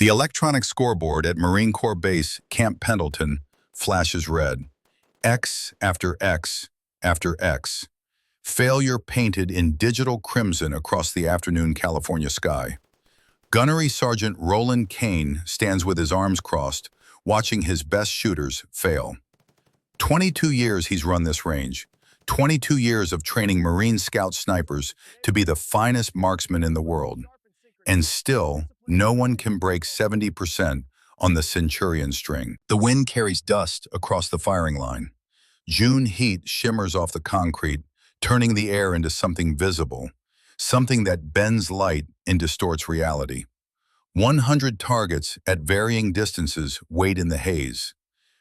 The electronic scoreboard at Marine Corps Base Camp Pendleton flashes red. X after X after X. Failure painted in digital crimson across the afternoon California sky. Gunnery Sergeant Roland Kane stands with his arms crossed, watching his best shooters fail. 22 years he's run this range. 22 years of training Marine Scout snipers to be the finest marksmen in the world. And still, no one can break 70% on the Centurion string. The wind carries dust across the firing line. June heat shimmers off the concrete, turning the air into something visible, something that bends light and distorts reality. 100 targets at varying distances wait in the haze.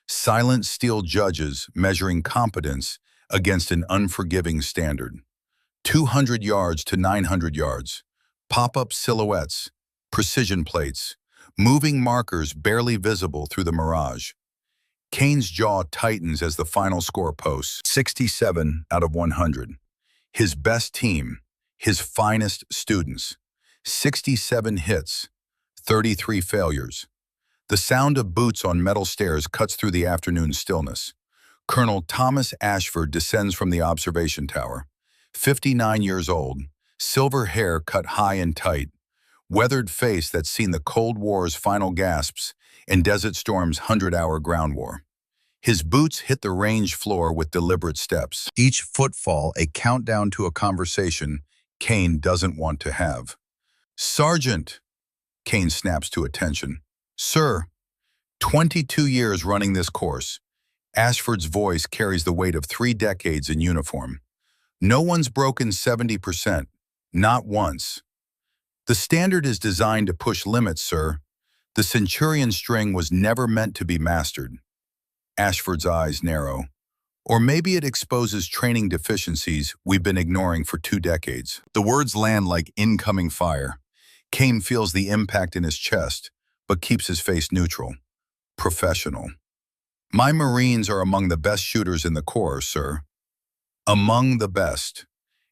Silent steel judges measuring competence against an unforgiving standard. 200 yards to 900 yards. Pop-up silhouettes, precision plates, moving markers barely visible through the mirage. Kane's jaw tightens as the final score posts, 67 out of 100. His best team, his finest students. 67 hits, 33 failures. The sound of boots on metal stairs cuts through the afternoon stillness. Colonel Thomas Ashford descends from the observation tower. 59 years old, silver hair cut high and tight, weathered face that's seen the Cold War's final gasps and Desert Storm's 100-hour ground war. His boots hit the range floor with deliberate steps, each footfall a countdown to a conversation Kane doesn't want to have. "Sergeant!" Kane snaps to attention. "Sir, 22 years running this course." Ashford's voice carries the weight of 3 decades in uniform. "No one's broken 70%. Not once. The standard is designed to push limits, sir. The Centurion string was never meant to be mastered." Ashford's eyes narrow. Or maybe it exposes training deficiencies we've been ignoring for 2 decades. The words land like incoming fire. Kane feels the impact in his chest, but keeps his face neutral. Professional. "My Marines are among the best shooters in the Corps, sir." Among the best.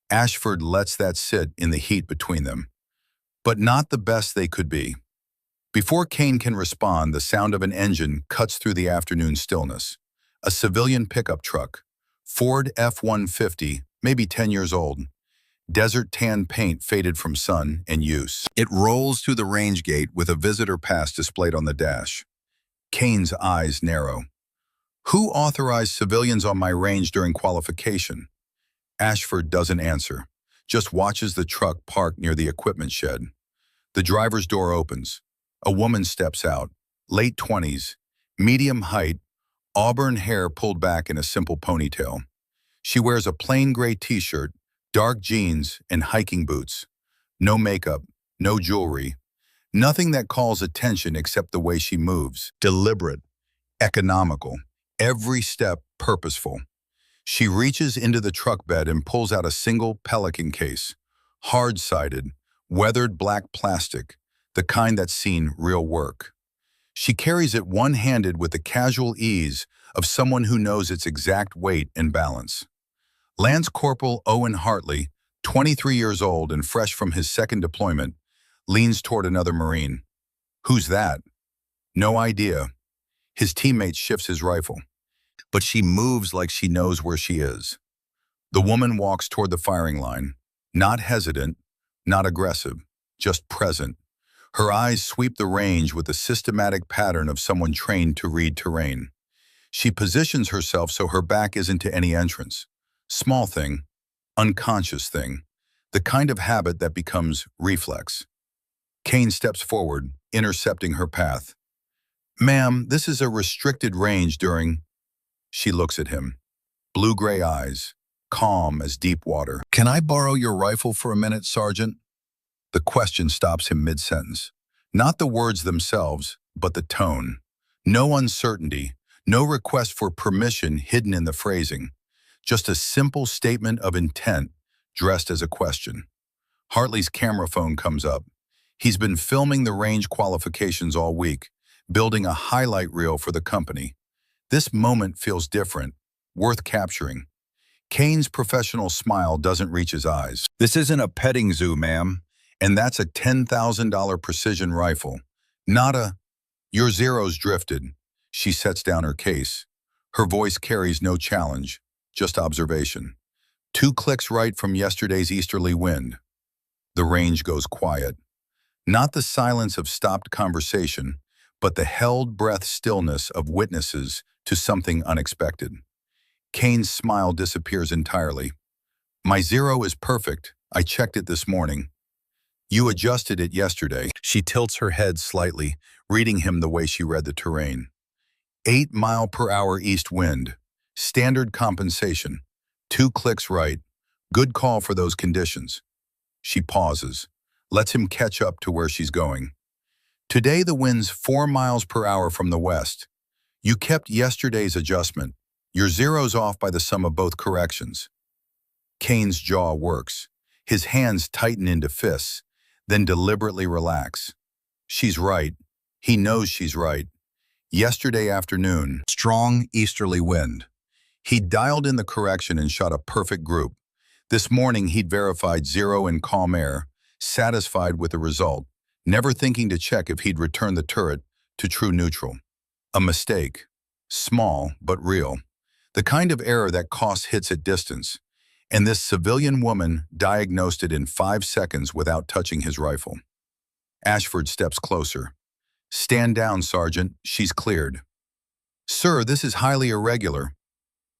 Ashford lets that sit in the heat between them. But not the best they could be. Before Kane can respond, the sound of an engine cuts through the afternoon stillness. A civilian pickup truck, Ford F-150, maybe 10 years old. Desert tan paint faded from sun and use. It rolls through the range gate with a visitor pass displayed on the dash. Kane's eyes narrow. "Who authorized civilians on my range during qualification?" Ashford doesn't answer, just watches the truck parked near the equipment shed. The driver's door opens. A woman steps out, late 20s, medium height, auburn hair pulled back in a simple ponytail. She wears a plain gray t-shirt, dark jeans, and hiking boots. No makeup, no jewelry, nothing that calls attention except the way she moves. Deliberate, economical, every step purposeful. She reaches into the truck bed and pulls out a single Pelican case, hard-sided, weathered black plastic, the kind that's seen real work. She carries it one-handed with the casual ease of someone who knows its exact weight and balance. Lance Corporal Owen Hartley, 23 years old and fresh from his second deployment, leans toward another Marine. "Who's that?" "No idea." His teammate shifts his rifle. But she moves like she knows where she is. The woman walks toward the firing line, not hesitant, not aggressive, just present. Her eyes sweep the range with the systematic pattern of someone trained to read terrain. She positions herself so her back isn't to any entrance. Small thing, unconscious thing, the kind of habit that becomes reflex. Kane steps forward, intercepting her path. "Ma'am, this is a restricted range during..." She looks at him. Blue-gray eyes, calm as deep water. "Can I borrow your rifle for a minute, Sergeant?" The question stops him mid-sentence. Not the words themselves, but the tone. No uncertainty, no request for permission hidden in the phrasing. Just a simple statement of intent dressed as a question. Hartley's camera phone comes up. He's been filming the range qualifications all week, building a highlight reel for the company. This moment feels different, worth capturing. Kane's professional smile doesn't reach his eyes. "This isn't a petting zoo, ma'am, and that's a $10,000 precision rifle. Nada. Your zeros drifted. She sets down her case. Her voice carries no challenge, just observation. 2 clicks right from yesterday's easterly wind. The range goes quiet. Not the silence of stopped conversation, but the held breath stillness of witnesses to something unexpected. Kane's smile disappears entirely. My zero is perfect. I checked it this morning. You adjusted it yesterday. She tilts her head slightly, reading him the way she read the terrain. 8-mile-per-hour east wind. Standard compensation. 2 clicks right. Good call for those conditions. She pauses, lets him catch up to where she's going. Today the wind's 4 miles per hour from the west. You kept yesterday's adjustment. Your zero's off by the sum of both corrections. Kane's jaw works. His hands tighten into fists, then deliberately relax. She's right. He knows she's right. Yesterday afternoon, strong easterly wind. He'd dialed in the correction and shot a perfect group. This morning he'd verified zero in calm air, satisfied with the result, never thinking to check if he'd return the turret to true neutral. A mistake. Small, but real. The kind of error that costs hits at distance. And this civilian woman diagnosed it in 5 seconds without touching his rifle. Ashford steps closer. Stand down, Sergeant. She's cleared. Sir, this is highly irregular.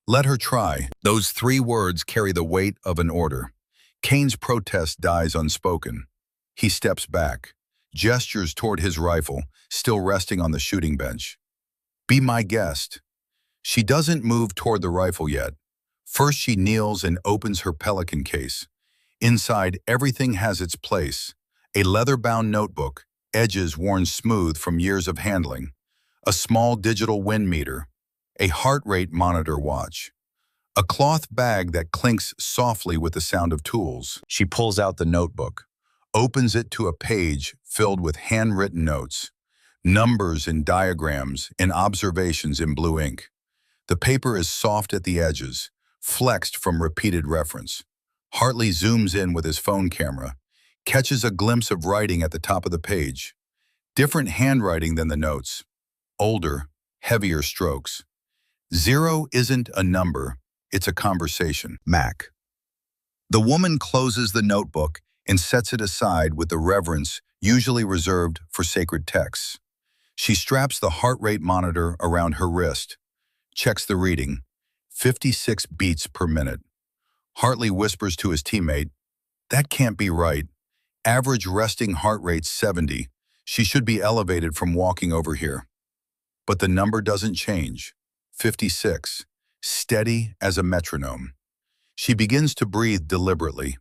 Let her try. Those 3 words carry the weight of an order. Kane's protest dies unspoken. He steps back, gestures toward his rifle, still resting on the shooting bench. Be my guest. She doesn't move toward the rifle yet. First she kneels and opens her Pelican case. Inside, everything has its place. A leather-bound notebook, edges worn smooth from years of handling. A small digital wind meter. A heart rate monitor watch. A cloth bag that clinks softly with the sound of tools. She pulls out the notebook, opens it to a page filled with handwritten notes, numbers and diagrams and observations in blue ink. The paper is soft at the edges, flexed from repeated reference. Hartley zooms in with his phone camera, catches a glimpse of writing at the top of the page. Different handwriting than the notes. Older, heavier strokes. Zero isn't a number, it's a conversation. Mac. The woman closes the notebook and sets it aside with the reverence usually reserved for sacred texts. She straps the heart rate monitor around her wrist, checks the reading, 56 beats per minute. Hartley whispers to his teammate, that can't be right. Average resting heart rate's 70. She should be elevated from walking over here. But the number doesn't change. 56. Steady as a metronome. She begins to breathe deliberately.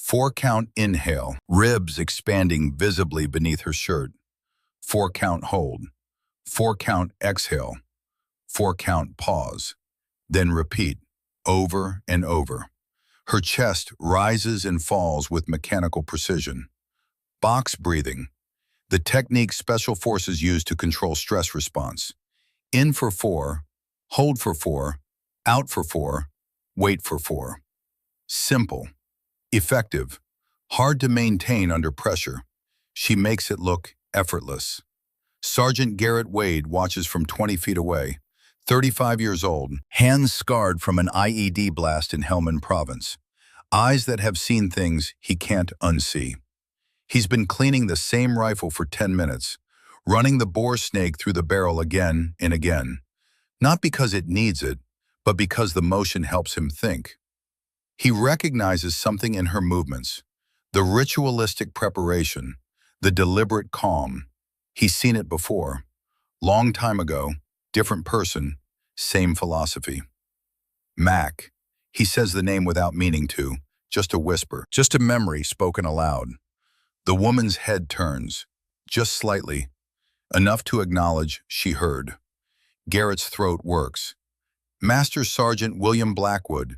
4-count inhale, ribs expanding visibly beneath her shirt. 4-count hold. 4-count exhale. 4-count pause. Then repeat, over and over. Her chest rises and falls with mechanical precision. Box breathing, the technique special forces use to control stress response. In for 4, hold for 4, out for 4, wait for 4. Simple, effective, hard to maintain under pressure. She makes it look effortless. Sergeant Garrett Wade watches from 20 feet away, 35 years old, hands scarred from an IED blast in Helmand Province, eyes that have seen things he can't unsee. He's been cleaning the same rifle for 10 minutes, running the bore snake through the barrel again and again, not because it needs it, but because the motion helps him think. He recognizes something in her movements, the ritualistic preparation, the deliberate calm. He's seen it before, long time ago. Different person, same philosophy. Mac. He says the name without meaning to, just a whisper, just a memory spoken aloud. The woman's head turns, just slightly, enough to acknowledge she heard. Garrett's throat works. Master Sergeant William Blackwood.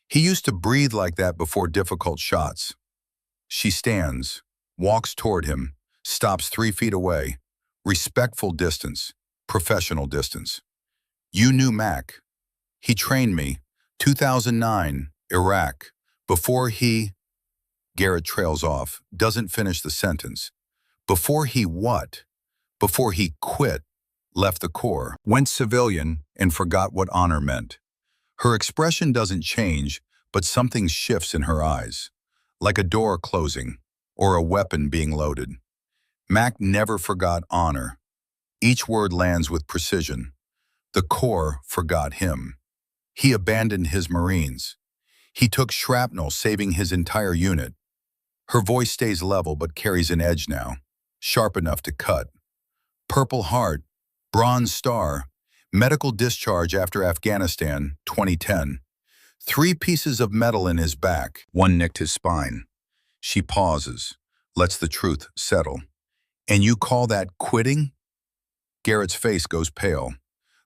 He used to breathe like that before difficult shots. She stands, walks toward him, stops 3 feet away. Respectful distance. Professional distance. You knew Mac. He trained me. 2009, Iraq. Before he... Garrett trails off, doesn't finish the sentence. Before he what? before he quit, left the Corps, went civilian, and forgot what honor meant. Her expression doesn't change, but something shifts in her eyes, like a door closing or a weapon being loaded. Mac never forgot honor. Each word lands with precision. The Corps forgot him. He abandoned his Marines. He took shrapnel, saving his entire unit. Her voice stays level but carries an edge now, sharp enough to cut. Purple Heart, Bronze Star, medical discharge after Afghanistan, 2010. 3 pieces of metal in his back. One nicked his spine. She pauses, lets the truth settle. And you call that quitting? Garrett's face goes pale.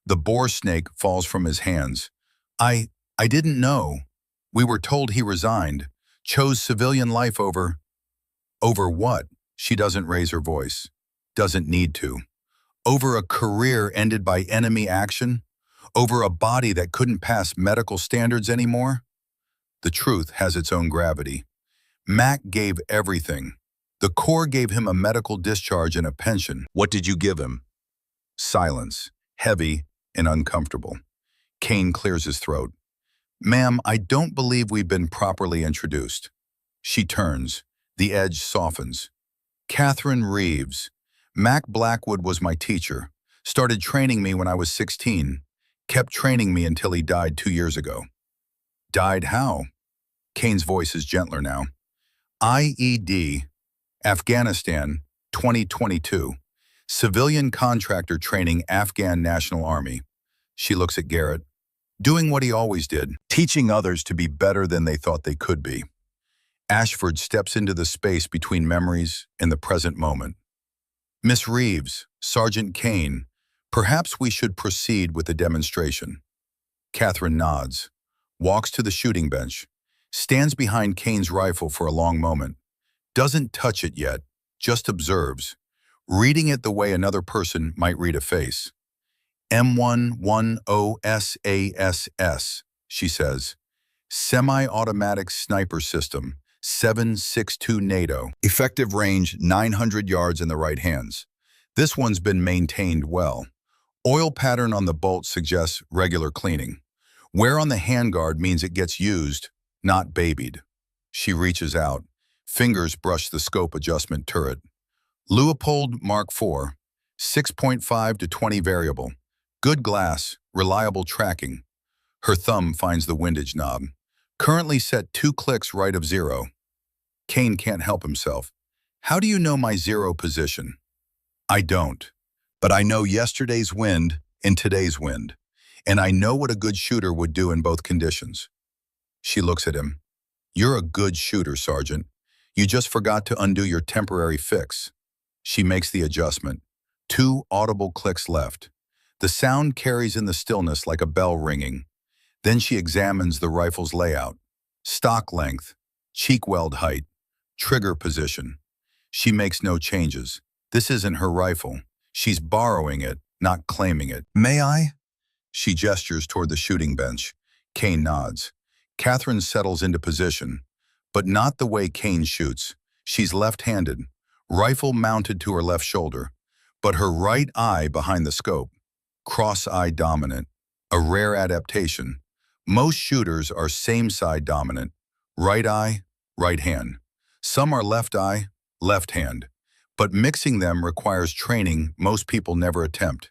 The boar snake falls from his hands. I didn't know. We were told he resigned, chose civilian life over... Over what? She doesn't raise her voice. Doesn't need to. Over a career ended by enemy action? Over a body that couldn't pass medical standards anymore? The truth has its own gravity. Mac gave everything. The Corps gave him a medical discharge and a pension. What did you give him? Silence, heavy and uncomfortable. Kane clears his throat. Ma'am, I don't believe we've been properly introduced. She turns. The edge softens. Catherine Reeves. Mac Blackwood was my teacher. Started training me when I was 16. Kept training me until he died 2 years ago. Died how? Kane's voice is gentler now. IED, Afghanistan, 2022. Civilian contractor training Afghan National Army. She looks at Garrett. Doing what he always did, teaching others to be better than they thought they could be. Ashford steps into the space between memories and the present moment. Miss Reeves, Sergeant Kane, perhaps we should proceed with the demonstration. Catherine nods, walks to the shooting bench, stands behind Kane's rifle for a long moment, doesn't touch it yet, just observes, reading it the way another person might read a face. M110SASS, she says. Semi-automatic sniper system, 7.62 NATO. Effective range 900 yards in the right hands. This one's been maintained well. Oil pattern on the bolt suggests regular cleaning. Wear on the handguard means it gets used, not babied. She reaches out. Fingers brush the scope adjustment turret. Leupold Mark IV, 6.5 to 20 variable. Good glass, reliable tracking. Her thumb finds the windage knob. Currently set 2 clicks right of 0. Kane can't help himself. How do you know my 0 position? I don't. But I know yesterday's wind and today's wind. And I know what a good shooter would do in both conditions. She looks at him. You're a good shooter, Sergeant. You just forgot to undo your temporary fix. She makes the adjustment. 2 audible clicks left. The sound carries in the stillness like a bell ringing. Then she examines the rifle's layout. Stock length, cheek weld height, trigger position. She makes no changes. This isn't her rifle. She's borrowing it, not claiming it. May I? She gestures toward the shooting bench. Kane nods. Catherine settles into position, but not the way Kane shoots. She's left-handed, rifle mounted to her left shoulder, but her right eye behind the scope. Cross-eye dominant, a rare adaptation. Most shooters are same-side dominant, right eye, right hand. Some are left eye, left hand. But mixing them requires training most people never attempt.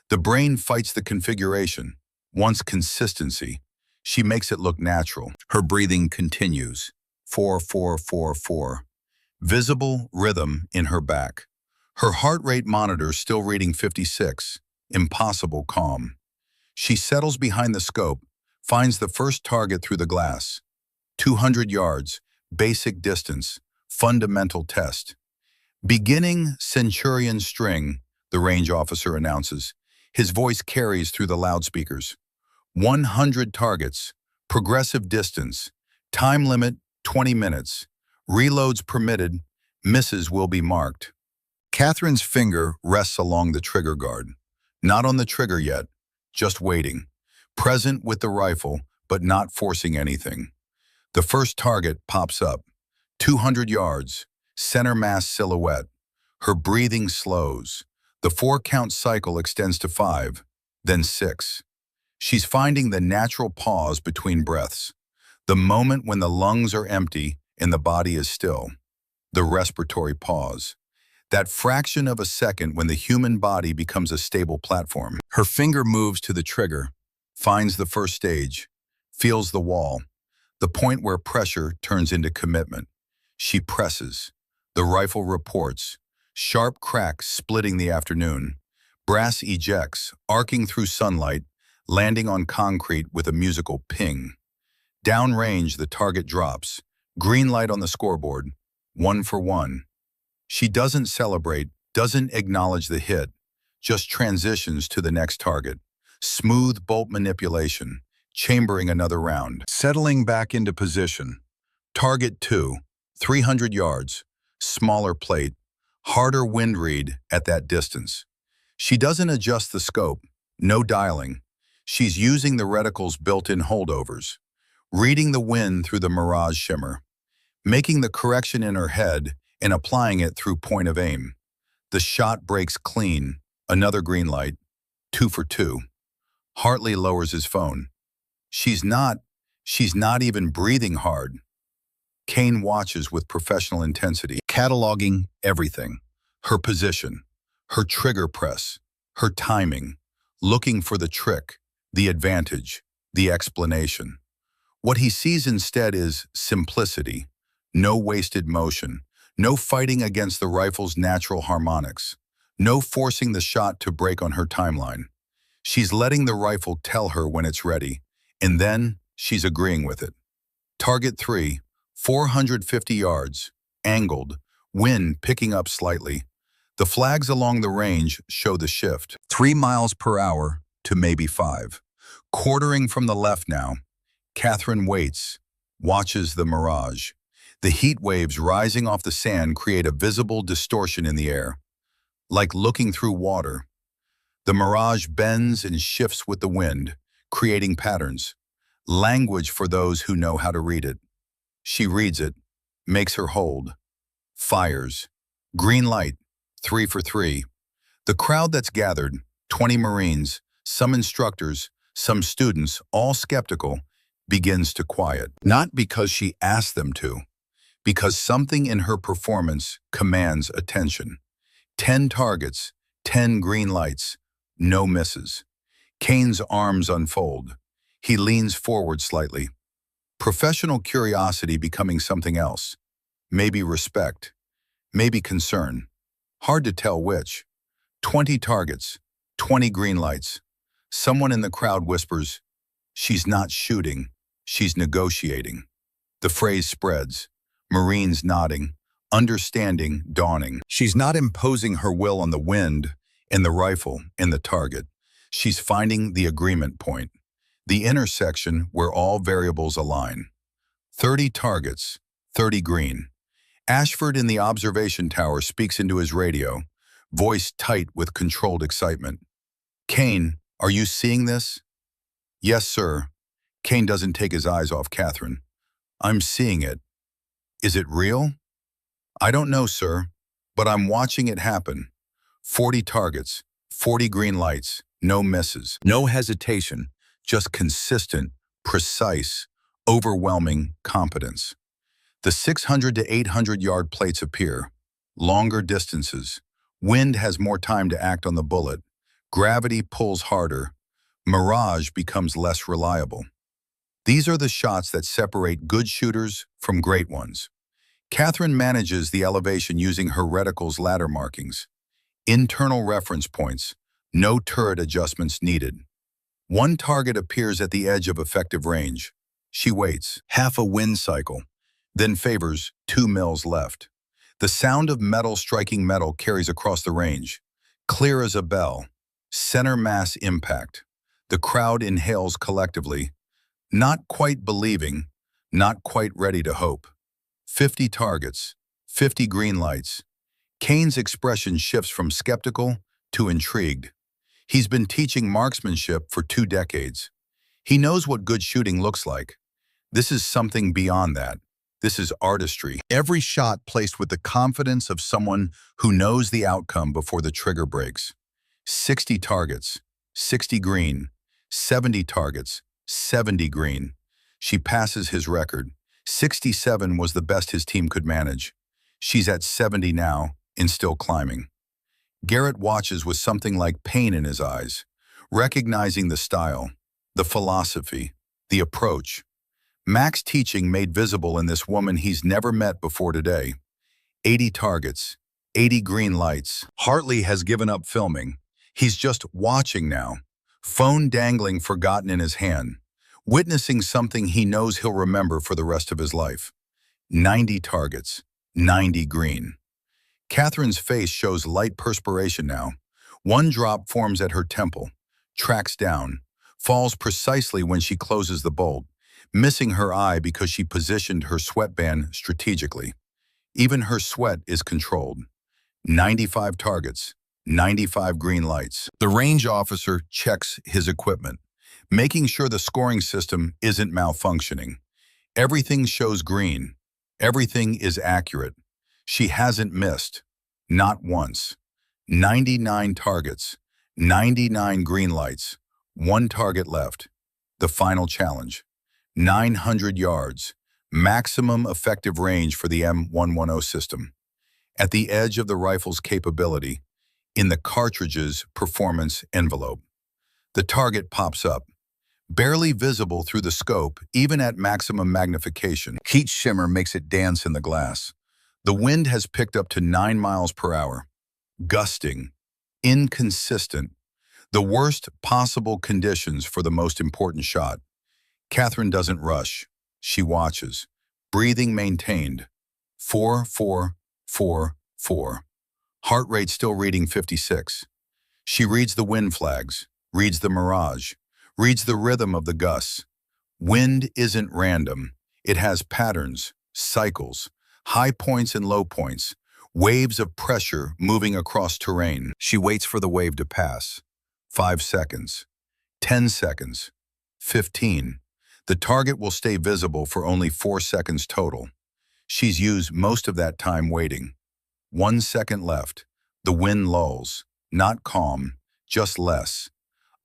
The brain fights the configuration, wants consistency. She makes it look natural. Her breathing continues. 4-4-4-4. Visible rhythm in her back. Her heart rate monitor still reading 56. Impossible calm. She settles behind the scope, finds the first target through the glass. 200 yards, basic distance, fundamental test. Beginning Centurion string, the range officer announces. His voice carries through the loudspeakers. 100 targets, progressive distance, time limit 20 minutes, reloads permitted, misses will be marked. Catherine's finger rests along the trigger guard. Not on the trigger yet, just waiting. Present with the rifle, but not forcing anything. The first target pops up. 200 yards, center mass silhouette. Her breathing slows. The 4-count cycle extends to 5, then 6. She's finding the natural pause between breaths, the moment when the lungs are empty and the body is still, the respiratory pause. That fraction of a second when the human body becomes a stable platform. Her finger moves to the trigger, finds the first stage, feels the wall, the point where pressure turns into commitment. She presses. The rifle reports. Sharp cracks splitting the afternoon. Brass ejects, arcing through sunlight, landing on concrete with a musical ping. Downrange, the target drops. Green light on the scoreboard. 1 for 1. She doesn't celebrate, doesn't acknowledge the hit, just transitions to the next target. Smooth bolt manipulation, chambering another round. Settling back into position. Target 2, 300 yards, smaller plate, harder wind read at that distance. She doesn't adjust the scope, no dialing. She's using the reticle's built-in holdovers, reading the wind through the mirage shimmer, making the correction in her head and applying it through point of aim. The shot breaks clean, another green light, 2 for 2. Hartley lowers his phone. She's not even breathing hard. Kane watches with professional intensity, cataloging everything. Her position, her trigger press, her timing, looking for the trick, the advantage, the explanation. What he sees instead is simplicity, no wasted motion, no fighting against the rifle's natural harmonics, no forcing the shot to break on her timeline. She's letting the rifle tell her when it's ready, and then she's agreeing with it. Target 3, 450 yards, angled, wind picking up slightly. The flags along the range show the shift. 3 miles per hour to maybe 5. Quartering from the left now. Catherine waits, watches the mirage. The heat waves rising off the sand create a visible distortion in the air, like looking through water. The mirage bends and shifts with the wind, creating patterns, language for those who know how to read it. She reads it, makes her hold, fires. Green light, 3 for 3. The crowd that's gathered, 20 Marines, some instructors, some students, all skeptical, begins to quiet. Not because she asked them to, because something in her performance commands attention. 10 targets, 10 green lights, no misses. Kane's arms unfold. He leans forward slightly. Professional curiosity becoming something else. Maybe respect, maybe concern. Hard to tell which. 20 targets, 20 green lights. Someone in the crowd whispers, "She's not shooting, she's negotiating." The phrase spreads. Marines nodding, understanding dawning. She's not imposing her will on the wind, in the rifle, in the target. She's finding the agreement point, the intersection where all variables align. 30 targets, 30 green. Ashford in the observation tower speaks into his radio, voice tight with controlled excitement. "Kane, are you seeing this?" "Yes, sir." Kane doesn't take his eyes off Catherine. "I'm seeing it. Is it real?" "I don't know, sir, but I'm watching it happen. 40 targets, 40 green lights, no misses. No hesitation, just consistent, precise, overwhelming competence. The 600 to 800 yard plates appear. Longer distances. Wind has more time to act on the bullet. Gravity pulls harder. Mirage becomes less reliable. These are the shots that separate good shooters from great ones. Catherine manages the elevation using her reticle's ladder markings. Internal reference points, no turret adjustments needed. One target appears at the edge of effective range. She waits, half a wind cycle, then favors 2 mils left. The sound of metal striking metal carries across the range, clear as a bell. Center mass impact. The crowd inhales collectively, not quite believing, not quite ready to hope. 50 targets, 50 green lights. Kane's expression shifts from skeptical to intrigued. He's been teaching marksmanship for 2 decades. He knows what good shooting looks like. This is something beyond that. This is artistry. Every shot placed with the confidence of someone who knows the outcome before the trigger breaks. 60 targets, 60 green. 70 targets, 70 green. She passes his record. 67 was the best his team could manage. She's at 70 now and still climbing. Garrett watches with something like pain in his eyes, recognizing the style, the philosophy, the approach. Mac's teaching made visible in this woman he's never met before today. 80 targets, 80 green lights. Hartley has given up filming. He's just watching now, phone dangling forgotten in his hand, witnessing something he knows he'll remember for the rest of his life. 90 targets, 90 green. Catherine's face shows light perspiration now. One drop forms at her temple, tracks down, falls precisely when she closes the bolt, missing her eye because she positioned her sweatband strategically. Even her sweat is controlled. 95 targets, 95 green lights. The range officer checks his equipment, making sure the scoring system isn't malfunctioning. Everything shows green. Everything is accurate. She hasn't missed. Not once. 99 targets, 99 green lights, one target left. The final challenge. 900 yards, maximum effective range for the M110 system. At the edge of the rifle's capability, in the cartridge's performance envelope. The target pops up, barely visible through the scope, even at maximum magnification. Heat shimmer makes it dance in the glass. The wind has picked up to 9 miles per hour. Gusting, inconsistent, the worst possible conditions for the most important shot. Catherine doesn't rush. She watches, breathing maintained. 4, 4, 4, 4. Heart rate still reading 56. She reads the wind flags, reads the mirage, reads the rhythm of the gusts. Wind isn't random. It has patterns, cycles, high points and low points, waves of pressure moving across terrain. She waits for the wave to pass. 5 seconds, 10 seconds, 15. The target will stay visible for only 4 seconds total. She's used most of that time waiting. 1 second left. The wind lulls, not calm, just less.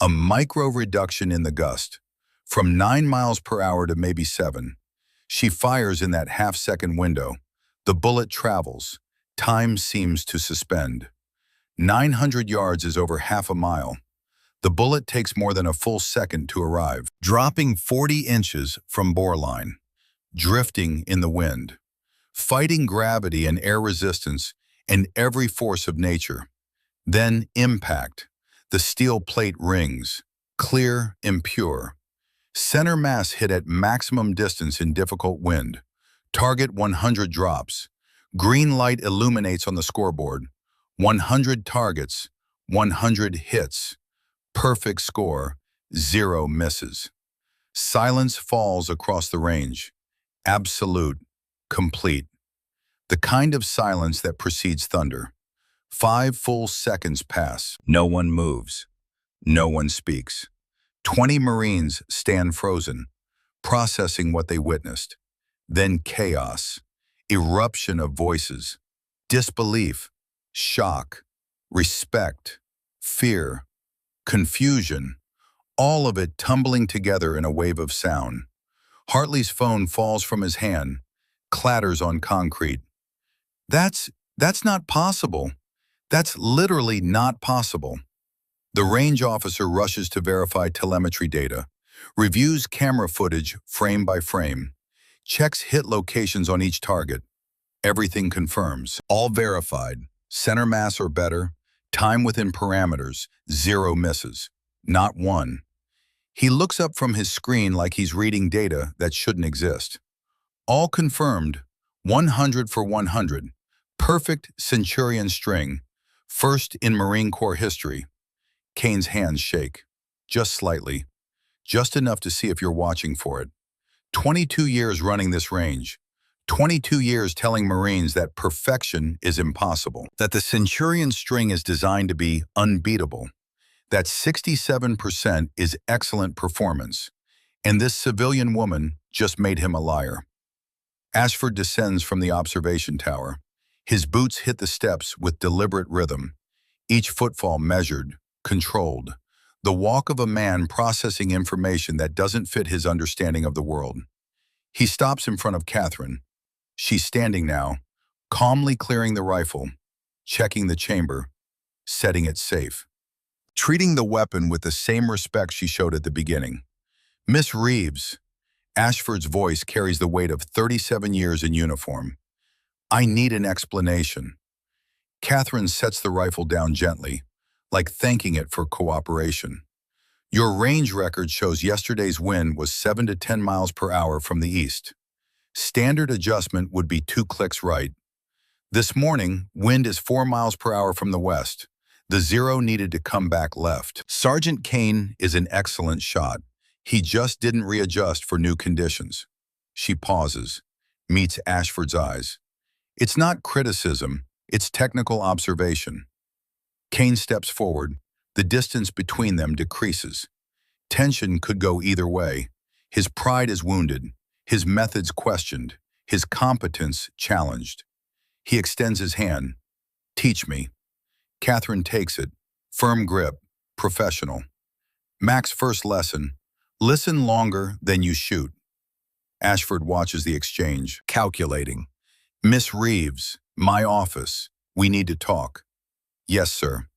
A micro reduction in the gust, from 9 miles per hour to maybe 7. She fires in that half-second window. The bullet travels. Time seems to suspend. 900 yards is over half a mile. The bullet takes more than a full second to arrive, dropping 40 inches from boreline, drifting in the wind, fighting gravity and air resistance and every force of nature. Then impact. The steel plate rings, clear and pure. Center mass hit at maximum distance in difficult wind. Target 100 drops. Green light illuminates on the scoreboard. 100 targets, 100 hits. Perfect score, 0 misses. Silence falls across the range. Absolute, complete. The kind of silence that precedes thunder. 5 full seconds pass. No one moves. No one speaks. 20 Marines stand frozen, processing what they witnessed. Then chaos, eruption of voices, disbelief, shock, respect, fear, confusion, all of it tumbling together in a wave of sound. Hartley's phone falls from his hand, clatters on concrete. That's not possible. That's literally not possible. The range officer rushes to verify telemetry data, reviews camera footage frame by frame, checks hit locations on each target. Everything confirms. All verified. Center mass or better. Time within parameters. 0 misses. Not one. He looks up from his screen like he's reading data that shouldn't exist. All confirmed. 100 for 100. Perfect Centurion string. First in Marine Corps history. Kane's hands shake. Just slightly. Just enough to see if you're watching for it. 22 years running this range. 22 years telling Marines that perfection is impossible. That the Centurion string is designed to be unbeatable. That 67% is excellent performance. And this civilian woman just made him a liar. Ashford descends from the observation tower. His boots hit the steps with deliberate rhythm, each footfall measured, controlled. The walk of a man processing information that doesn't fit his understanding of the world. He stops in front of Catherine. She's standing now, calmly clearing the rifle, checking the chamber, setting it safe, treating the weapon with the same respect she showed at the beginning. Miss Reeves, Ashford's voice carries the weight of 37 years in uniform. I need an explanation. Catherine sets the rifle down gently, like thanking it for cooperation. Your range record shows yesterday's wind was 7 to 10 miles per hour from the east. Standard adjustment would be 2 clicks right. This morning, wind is 4 miles per hour from the west. The zero needed to come back left. Sergeant Kane is an excellent shot. He just didn't readjust for new conditions. She pauses, meets Ashford's eyes. It's not criticism, it's technical observation. Kane steps forward. The distance between them decreases. Tension could go either way. His pride is wounded, his methods questioned, his competence challenged. He extends his hand. Teach me. Catherine takes it. Firm grip, professional. Mac's first lesson. Listen longer than you shoot. Ashford watches the exchange, calculating. Miss Reeves, my office. We need to talk. Yes, sir.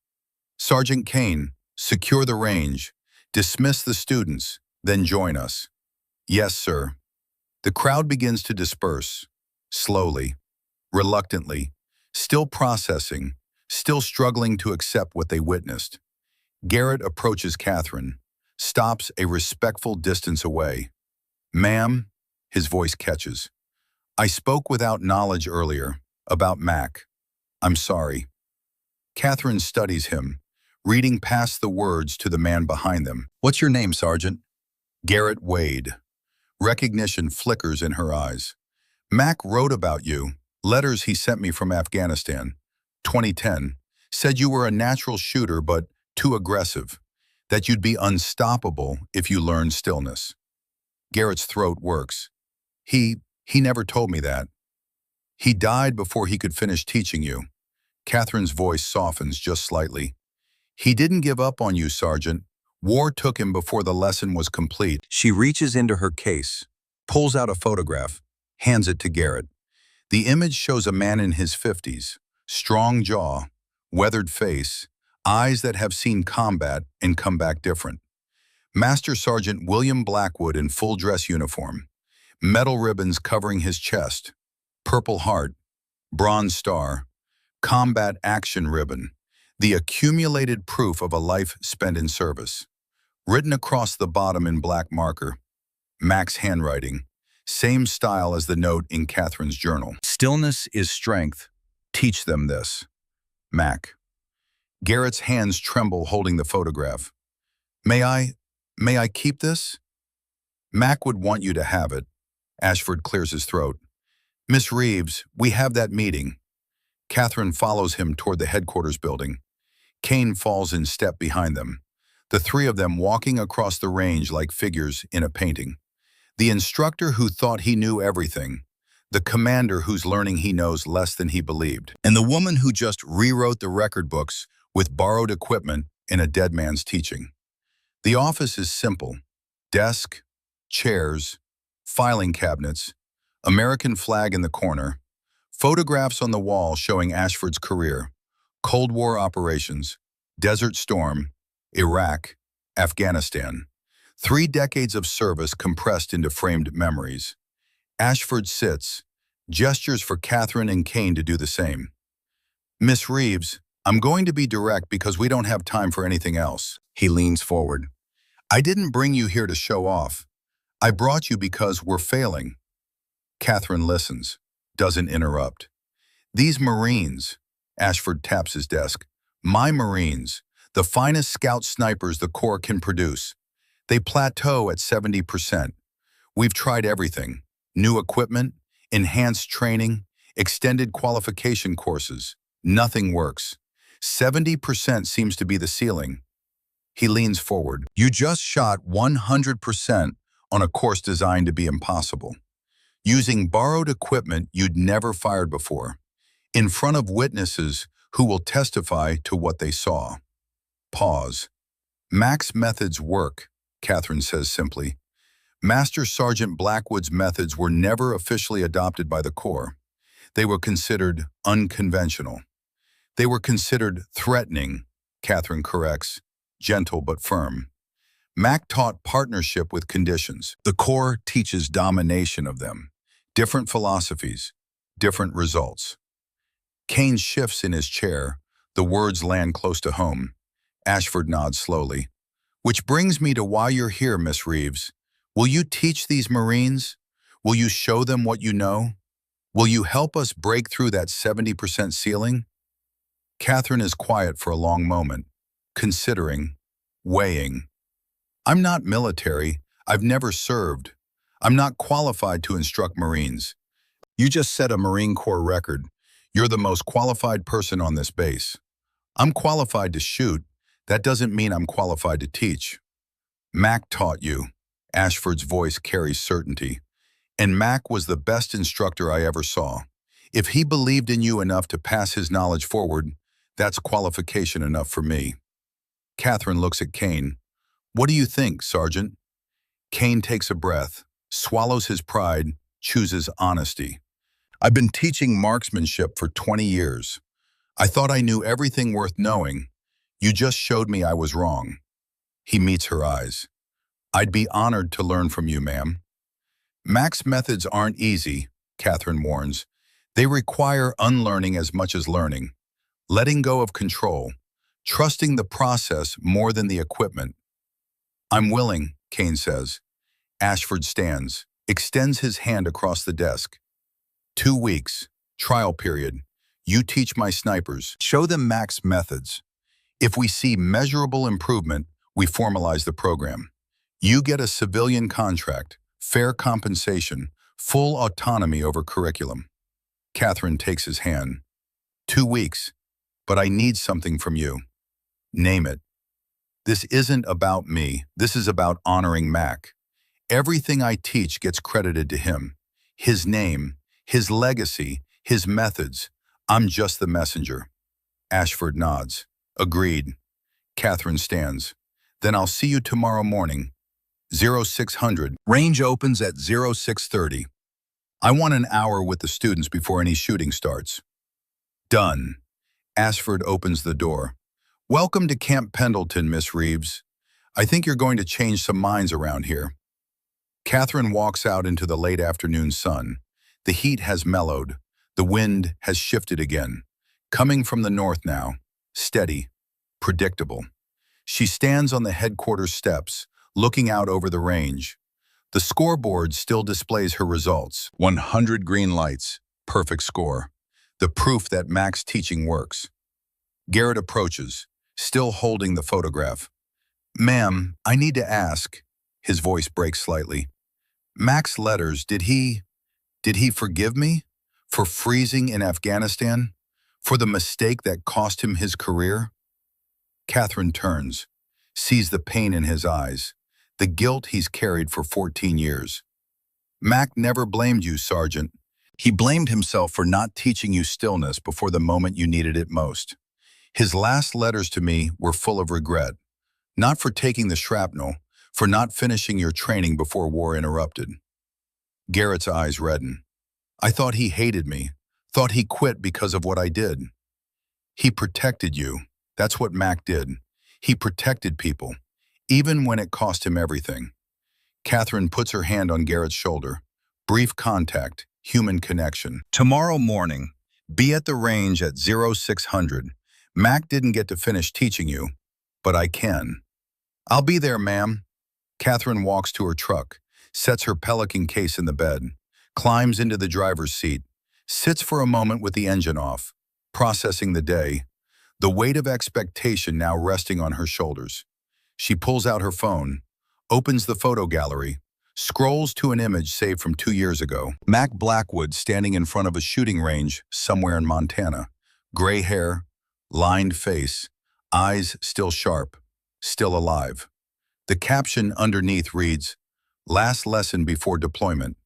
Sergeant Kane, secure the range. Dismiss the students, then join us. Yes, sir. The crowd begins to disperse, slowly, reluctantly, still processing, still struggling to accept what they witnessed. Garrett approaches Catherine, stops a respectful distance away. Ma'am, his voice catches. I spoke without knowledge earlier, about Mac. I'm sorry. Catherine studies him, reading past the words to the man behind them. What's your name, Sergeant? Garrett Wade. Recognition flickers in her eyes. Mac wrote about you, letters he sent me from Afghanistan. 2010, said you were a natural shooter but too aggressive, that you'd be unstoppable if you learned stillness. Garrett's throat works. He never told me that. He died before he could finish teaching you. Catherine's voice softens just slightly. He didn't give up on you, Sergeant. War took him before the lesson was complete. She reaches into her case, pulls out a photograph, hands it to Garrett. The image shows a man in his 50s, strong jaw, weathered face, eyes that have seen combat and come back different. Master Sergeant William Blackwood in full dress uniform, metal ribbons covering his chest, Purple Heart, Bronze Star, Combat Action Ribbon, the accumulated proof of a life spent in service. Written across the bottom in black marker, Mac's handwriting, same style as the note in Catherine's journal. Stillness is strength. Teach them this. Mac. Garrett's hands tremble holding the photograph. May I keep this? Mac would want you to have it. Ashford clears his throat. Miss Reeves, we have that meeting. Catherine follows him toward the headquarters building. Kane falls in step behind them. The three of them walking across the range like figures in a painting. The instructor who thought he knew everything. The commander whose learning he knows less than he believed. And the woman who just rewrote the record books with borrowed equipment in a dead man's teaching. The office is simple. Desk, chairs, filing cabinets, American flag in the corner, photographs on the wall showing Ashford's career, Cold War operations, Desert Storm, Iraq, Afghanistan. 3 decades of service compressed into framed memories. Ashford sits, gestures for Catherine and Kane to do the same. Miss Reeves, I'm going to be direct because we don't have time for anything else. He leans forward. I didn't bring you here to show off. I brought you because we're failing. Catherine listens, doesn't interrupt. These Marines, Ashford taps his desk, my Marines, the finest scout snipers the Corps can produce. They plateau at 70%. We've tried everything. New equipment, enhanced training, extended qualification courses. Nothing works. 70% seems to be the ceiling. He leans forward. You just shot 100% on a course designed to be impossible. using borrowed equipment you'd never fired before, in front of witnesses who will testify to what they saw. Pause. Mac's methods work, Catherine says simply. Master Sergeant Blackwood's methods were never officially adopted by the Corps. They were considered unconventional. They were considered threatening, Catherine corrects, gentle but firm. Mac taught partnership with conditions. The Corps teaches domination of them. Different philosophies, different results. Kane shifts in his chair. The words land close to home. Ashford nods slowly. Which brings me to why you're here, Miss Reeves. Will you teach these Marines? Will you show them what you know? Will you help us break through that 70% ceiling? Catherine is quiet for a long moment, considering, weighing. I'm not military. I've never served. I'm not qualified to instruct Marines. You just set a Marine Corps record. You're the most qualified person on this base. I'm qualified to shoot. That doesn't mean I'm qualified to teach. Mac taught you. Ashford's voice carries certainty. And Mac was the best instructor I ever saw. If he believed in you enough to pass his knowledge forward, that's qualification enough for me. Catherine looks at Kane. What do you think, Sergeant? Kane takes a breath, swallows his pride, chooses honesty. I've been teaching marksmanship for 20 years. I thought I knew everything worth knowing. You just showed me I was wrong. He meets her eyes. I'd be honored to learn from you, ma'am. Mac's methods aren't easy, Catherine warns. They require unlearning as much as learning, letting go of control, trusting the process more than the equipment. I'm willing, Kane says. Ashford stands, extends his hand across the desk. 2 weeks, trial period. You teach my snipers. Show them Mac's methods. If we see measurable improvement, we formalize the program. You get a civilian contract, fair compensation, full autonomy over curriculum. Catherine takes his hand. 2 weeks, but I need something from you. Name it. This isn't about me. This is about honoring Mac. Everything I teach gets credited to him. His name, his legacy, his methods. I'm just the messenger. Ashford nods. Agreed. Catherine stands. Then I'll see you tomorrow morning. 0600. Range opens at 0630. I want an hour with the students before any shooting starts. Done. Ashford opens the door. Welcome to Camp Pendleton, Miss Reeves. I think you're going to change some minds around here. Catherine walks out into the late afternoon sun. The heat has mellowed. The wind has shifted again. Coming from the north now. Steady. Predictable. She stands on the headquarters steps, looking out over the range. The scoreboard still displays her results. 100 green lights. Perfect score. The proof that Mac's teaching works. Garrett approaches, still holding the photograph. Ma'am, I need to ask. His voice breaks slightly. Mac's letters, did he forgive me? For freezing in Afghanistan? For the mistake that cost him his career? Catherine turns, sees the pain in his eyes, the guilt he's carried for 14 years. Mac never blamed you, Sergeant. He blamed himself for not teaching you stillness before the moment you needed it most. His last letters to me were full of regret, not for taking the shrapnel, for not finishing your training before war interrupted. Garrett's eyes redden. I thought he hated me, thought he quit because of what I did. He protected you. That's what Mac did. He protected people, even when it cost him everything. Catherine puts her hand on Garrett's shoulder. Brief contact, human connection. Tomorrow morning, be at the range at 0600. Mac didn't get to finish teaching you, but I can. I'll be there, ma'am. Catherine walks to her truck, sets her Pelican case in the bed, climbs into the driver's seat, sits for a moment with the engine off, processing the day, the weight of expectation now resting on her shoulders. She pulls out her phone, opens the photo gallery, scrolls to an image saved from 2 years ago. Mac Blackwood standing in front of a shooting range somewhere in Montana. Gray hair, lined face, eyes still sharp, still alive. The caption underneath reads, "Last lesson before deployment.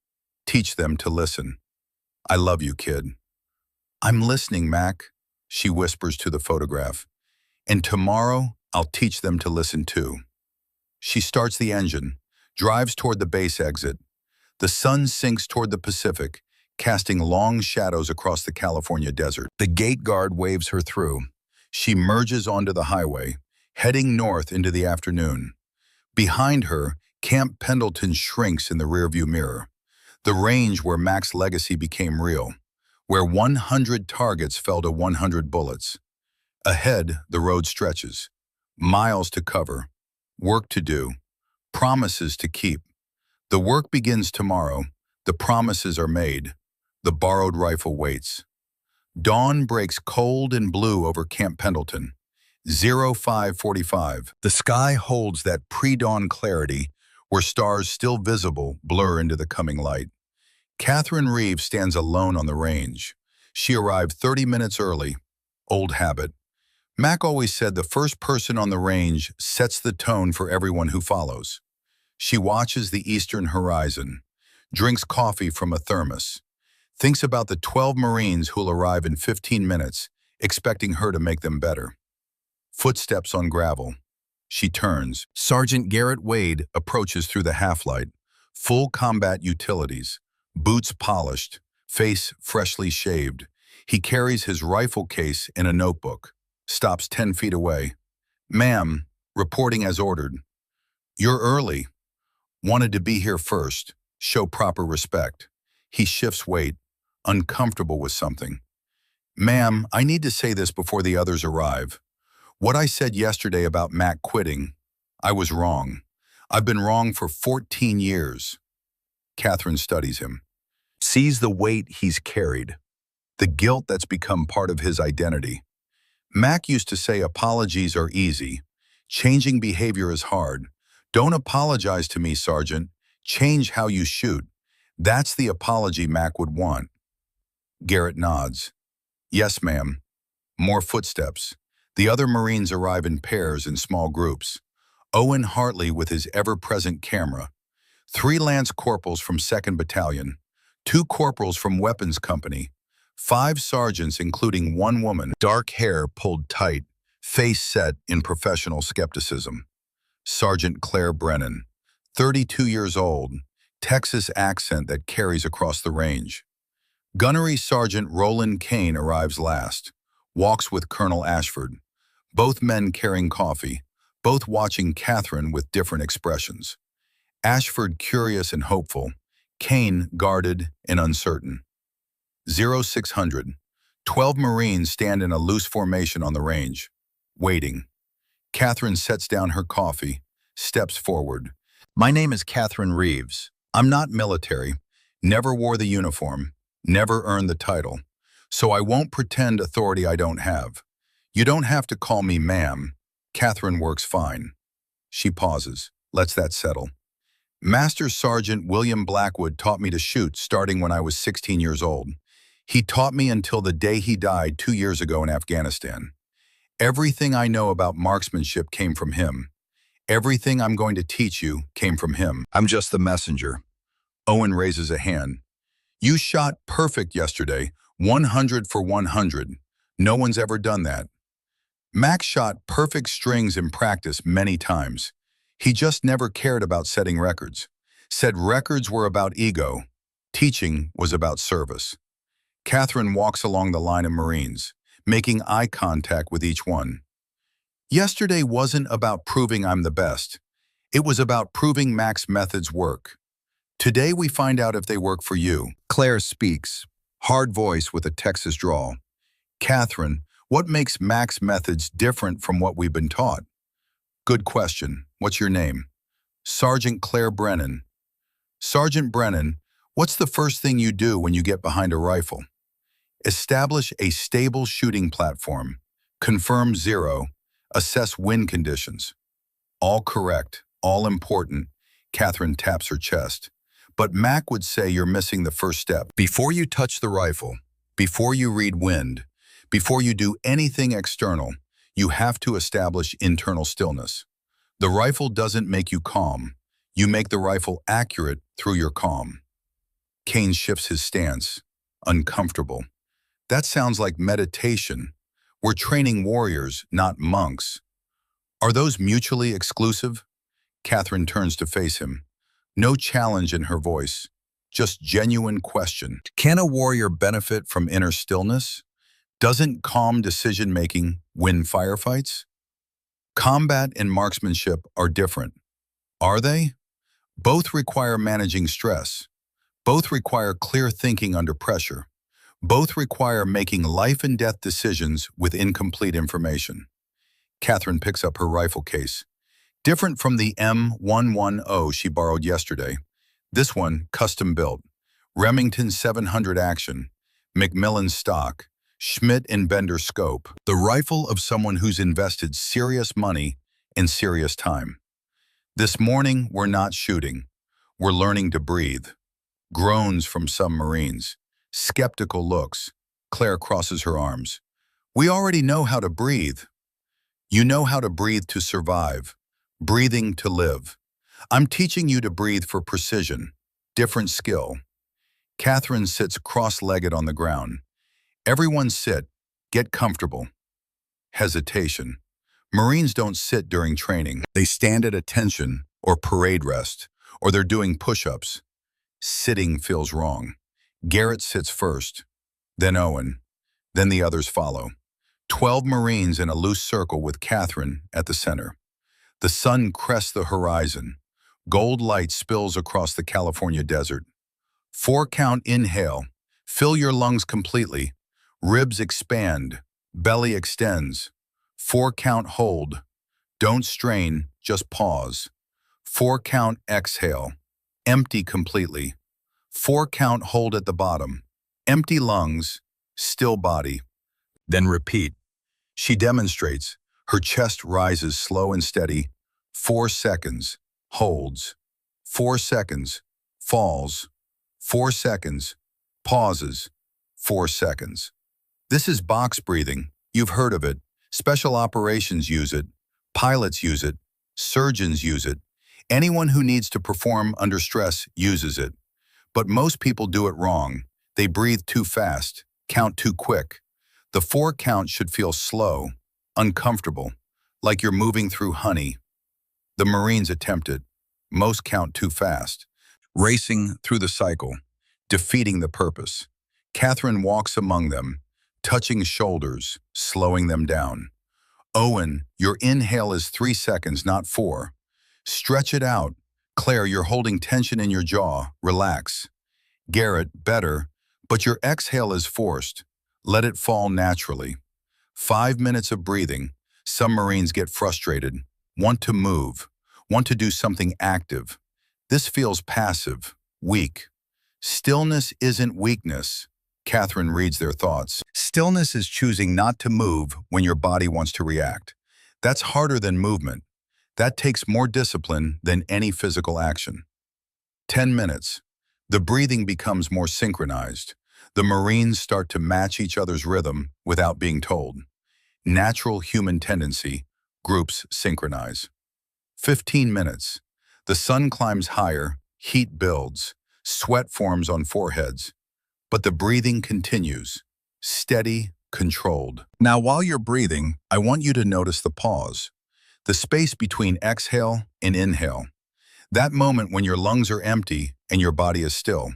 Teach them to listen. I love you, kid. I'm listening, Mac, she whispers to the photograph. And tomorrow, I'll teach them to listen too. She starts the engine, drives toward the base exit. The sun sinks toward the Pacific, casting long shadows across the California desert. The gate guard waves her through. She merges onto the highway, heading north into the afternoon. Behind her, Camp Pendleton shrinks in the rearview mirror, the range where Mac's legacy became real, where 100 targets fell to 100 bullets. Ahead, the road stretches, miles to cover, work to do, promises to keep. The work begins tomorrow, the promises are made, the borrowed rifle waits. Dawn breaks cold and blue over Camp Pendleton. 0545. The sky holds that pre-dawn clarity where stars still visible blur into the coming light. Catherine Reeves stands alone on the range. She arrived 30 minutes early. Old habit. Mac always said the first person on the range sets the tone for everyone who follows. She watches the eastern horizon, drinks coffee from a thermos, thinks about the 12 Marines who'll arrive in 15 minutes, expecting her to make them better. Footsteps on gravel. She turns. Sergeant Garrett Wade approaches through the half-light, full combat utilities, boots polished, face freshly shaved. He carries his rifle case in a notebook, stops 10 feet away. Ma'am, reporting as ordered. You're early. Wanted to be here first. Show proper respect. He shifts weight, uncomfortable with something. Ma'am, I need to say this before the others arrive. What I said yesterday about Mac quitting, I was wrong. I've been wrong for 14 years. Catherine studies him, sees the weight he's carried, the guilt that's become part of his identity. Mac used to say apologies are easy. Changing behavior is hard. Don't apologize to me, Sergeant. Change how you shoot. That's the apology Mac would want. Garrett nods. Yes, ma'am. More footsteps. The other Marines arrive in pairs and small groups. Owen Hartley with his ever-present camera. 3 Lance Corporals from 2nd Battalion. 2 Corporals from Weapons Company. 5 sergeants including 1 woman. Dark hair pulled tight, face set in professional skepticism. Sergeant Claire Brennan. 32 years old. Texas accent that carries across the range. Gunnery Sergeant Roland Kane arrives last. Walks with Colonel Ashford. Both men carrying coffee, both watching Catherine with different expressions. Ashford curious and hopeful, Kane guarded and uncertain. 0600. 12 Marines stand in a loose formation on the range, waiting. Catherine sets down her coffee, steps forward. My name is Catherine Reeves. I'm not military, never wore the uniform, never earned the title, so I won't pretend authority I don't have. You don't have to call me ma'am. Catherine works fine. She pauses, lets that settle. Master Sergeant William Blackwood taught me to shoot starting when I was 16 years old. He taught me until the day he died 2 years ago in Afghanistan. Everything I know about marksmanship came from him. Everything I'm going to teach you came from him. I'm just the messenger. Owen raises a hand. You shot perfect yesterday, 100 for 100. No one's ever done that. Mac shot perfect strings in practice many times. He just never cared about setting records. Said records were about ego. Teaching was about service. Catherine walks along the line of Marines, making eye contact with each one. Yesterday wasn't about proving I'm the best. It was about proving Mac's methods work. Today we find out if they work for you. Claire speaks, hard voice with a Texas drawl. Catherine, what makes Mac's methods different from what we've been taught? Good question. What's your name? Sergeant Claire Brennan. Sergeant Brennan, what's the first thing you do when you get behind a rifle? Establish a stable shooting platform. Confirm 0. Assess wind conditions. All correct, all important. Catherine taps her chest. But Mac would say you're missing the first step. Before you touch the rifle, before you read wind, before you do anything external, you have to establish internal stillness. The rifle doesn't make you calm. You make the rifle accurate through your calm. Kane shifts his stance. Uncomfortable. That sounds like meditation. We're training warriors, not monks. Are those mutually exclusive? Catherine turns to face him. No challenge in her voice, just genuine question. Can a warrior benefit from inner stillness? Doesn't calm decision-making win firefights? Combat and marksmanship are different. Are they? Both require managing stress. Both require clear thinking under pressure. Both require making life and death decisions with incomplete information. Catherine picks up her rifle case. Different from the M110 she borrowed yesterday. This one, custom built. Remington 700 action, Macmillan stock, Schmidt and Bender scope. The rifle of someone who's invested serious money and serious time. This morning, we're not shooting. We're learning to breathe. Groans from some Marines. Skeptical looks. Claire crosses her arms. We already know how to breathe. You know how to breathe to survive. Breathing to live. I'm teaching you to breathe for precision. Different skill. Catherine sits cross-legged on the ground. Everyone sit. Get comfortable. Hesitation. Marines don't sit during training. They stand at attention or parade rest, or they're doing push-ups. Sitting feels wrong. Garrett sits first, then Owen, then the others follow. 12 Marines in a loose circle with Catherine at the center. The sun crests the horizon. Gold light spills across the California desert. 4-count inhale. Fill your lungs completely. Ribs expand. Belly extends. 4-count hold. Don't strain, just pause. 4-count exhale. Empty completely. 4-count hold at the bottom. Empty lungs, still body. Then repeat. She demonstrates. Her chest rises slow and steady. 4 seconds. Holds. 4 seconds. Falls. 4 seconds. Pauses. 4 seconds. This is box breathing. You've heard of it. Special operations use it. Pilots use it. Surgeons use it. Anyone who needs to perform under stress uses it. But most people do it wrong. They breathe too fast, count too quick. The 4 count should feel slow, uncomfortable, like you're moving through honey. The Marines attempt it. Most count too fast, racing through the cycle, defeating the purpose. Catherine walks among them, touching shoulders, slowing them down. Owen, your inhale is 3 seconds, not 4. Stretch it out. Claire, you're holding tension in your jaw. Relax. Garrett, better, but your exhale is forced. Let it fall naturally. 5 minutes of breathing. Some Marines get frustrated, want to move, want to do something active. This feels passive, weak. Stillness isn't weakness. Catherine reads their thoughts. Stillness is choosing not to move when your body wants to react. That's harder than movement. That takes more discipline than any physical action. 10 minutes. The breathing becomes more synchronized. The Marines start to match each other's rhythm without being told. Natural human tendency, groups synchronize. 15 minutes. The sun climbs higher, heat builds, sweat forms on foreheads. But the breathing continues, steady, controlled. Now, while you're breathing, I want you to notice the pause. The space between exhale and inhale. That moment when your lungs are empty and your body is still.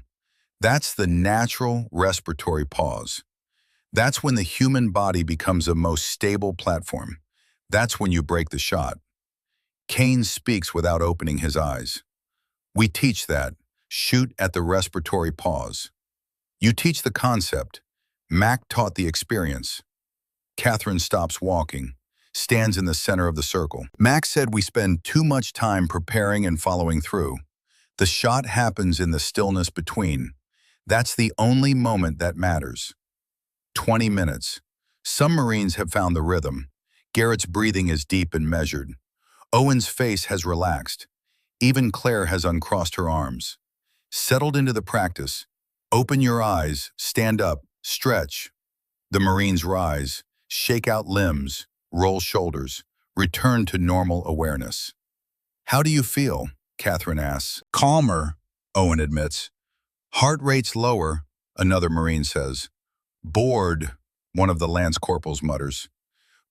That's the natural respiratory pause. That's when the human body becomes the most stable platform. That's when you break the shot. Kane speaks without opening his eyes. We teach that. Shoot at the respiratory pause. You teach the concept. Mac taught the experience. Catherine stops walking, stands in the center of the circle. Max said we spend too much time preparing and following through. The shot happens in the stillness between. That's the only moment that matters. 20 minutes. Some Marines have found the rhythm. Garrett's breathing is deep and measured. Owen's face has relaxed. Even Claire has uncrossed her arms. Settled into the practice. Open your eyes, stand up, stretch. The Marines rise, shake out limbs, roll shoulders, return to normal awareness. How do you feel? Catherine asks. Calmer, Owen admits. Heart rate's lower, another Marine says. Bored, one of the lance corporals mutters.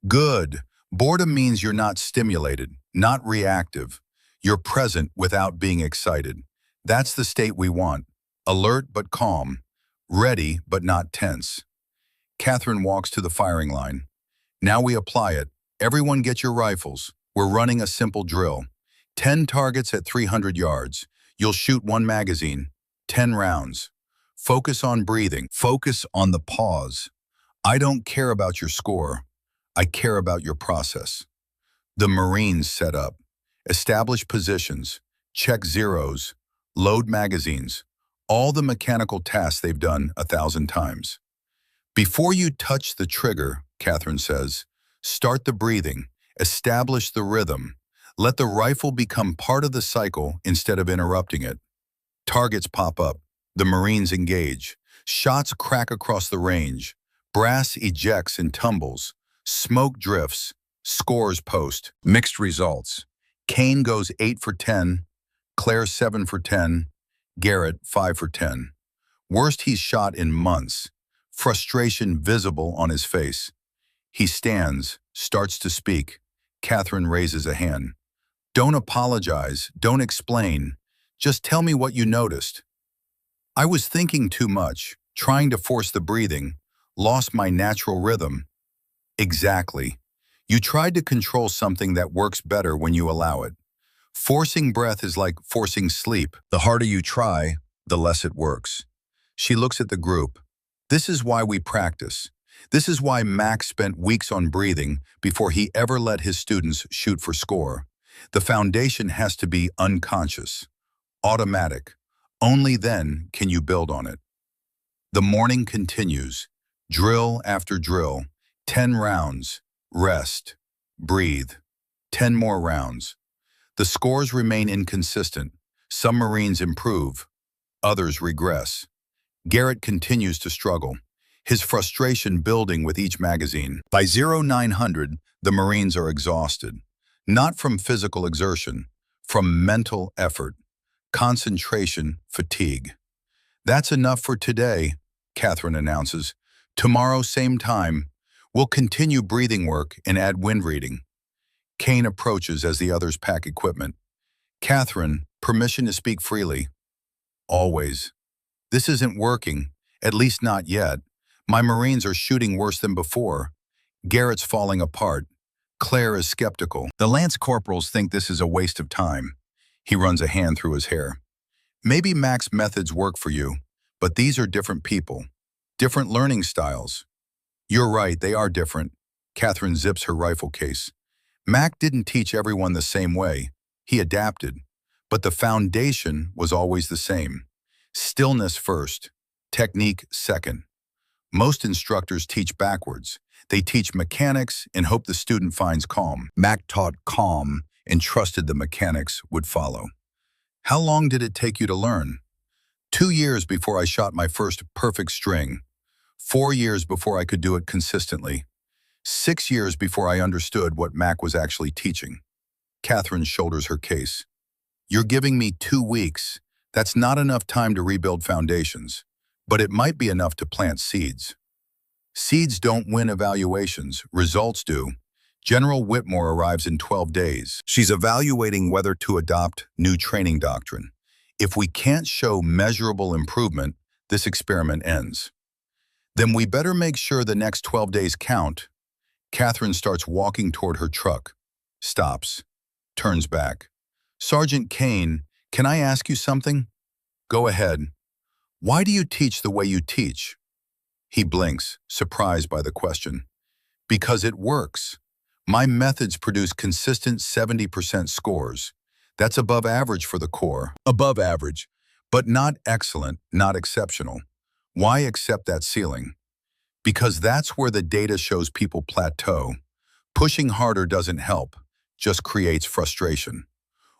Good. Boredom means you're not stimulated, not reactive. You're present without being excited. That's the state we want. Alert but calm. Ready but not tense. Catherine walks to the firing line. Now we apply it. Everyone get your rifles. We're running a simple drill. 10 targets at 300 yards. You'll shoot 1 magazine. 10 rounds. Focus on breathing. Focus on the pause. I don't care about your score. I care about your process. The Marines set up. Establish positions. Check zeros. Load magazines. All the mechanical tasks they've done 1,000 times. Before you touch the trigger, Catherine says, start the breathing. Establish the rhythm. Let the rifle become part of the cycle instead of interrupting it. Targets pop up. The Marines engage. Shots crack across the range. Brass ejects and tumbles. Smoke drifts. Scores post. Mixed results. Kane goes 8 for 10. Claire 7 for 10. Garrett 5 for 10. Worst he's shot in months. Frustration visible on his face. He stands, starts to speak. Catherine raises a hand. Don't apologize. Don't explain. Just tell me what you noticed. I was thinking too much, trying to force the breathing, lost my natural rhythm. Exactly. You tried to control something that works better when you allow it. Forcing breath is like forcing sleep. The harder you try, the less it works. She looks at the group. This is why we practice. This is why Max spent weeks on breathing before he ever let his students shoot for score. The foundation has to be unconscious, automatic. Only then can you build on it. The morning continues. Drill after drill. 10 rounds. Rest. Breathe. 10 more rounds. The scores remain inconsistent. Some Marines improve. Others regress. Garrett continues to struggle, his frustration building with each magazine. By 0900, the Marines are exhausted, not from physical exertion, from mental effort, concentration, fatigue. That's enough for today, Catherine announces. Tomorrow, same time, we'll continue breathing work and add wind reading. Kane approaches as the others pack equipment. Catherine, permission to speak freely. Always. This isn't working, at least not yet. My Marines are shooting worse than before. Garrett's falling apart. Claire is skeptical. The lance corporals think this is a waste of time. He runs a hand through his hair. Maybe Mac's methods work for you, but these are different people, different learning styles. You're right, they are different. Catherine zips her rifle case. Mac didn't teach everyone the same way. He adapted, but the foundation was always the same. Stillness first, technique second. Most instructors teach backwards. They teach mechanics and hope the student finds calm. Mac taught calm and trusted the mechanics would follow. How long did it take you to learn? 2 years before I shot my first perfect string. 4 years before I could do it consistently. 6 years before I understood what Mac was actually teaching. Catherine shoulders her case. You're giving me 2 weeks. That's not enough time to rebuild foundations, but it might be enough to plant seeds. Seeds don't win evaluations, results do. General Whitmore arrives in 12 days. She's evaluating whether to adopt new training doctrine. If we can't show measurable improvement, this experiment ends. Then we better make sure the next 12 days count. Catherine starts walking toward her truck, stops, turns back. Sergeant Kane, can I ask you something? Go ahead. Why do you teach the way you teach? He blinks, surprised by the question. Because it works. My methods produce consistent 70% scores. That's above average for the Corps. Above average, but not excellent, not exceptional. Why accept that ceiling? Because that's where the data shows people plateau. Pushing harder doesn't help, just creates frustration.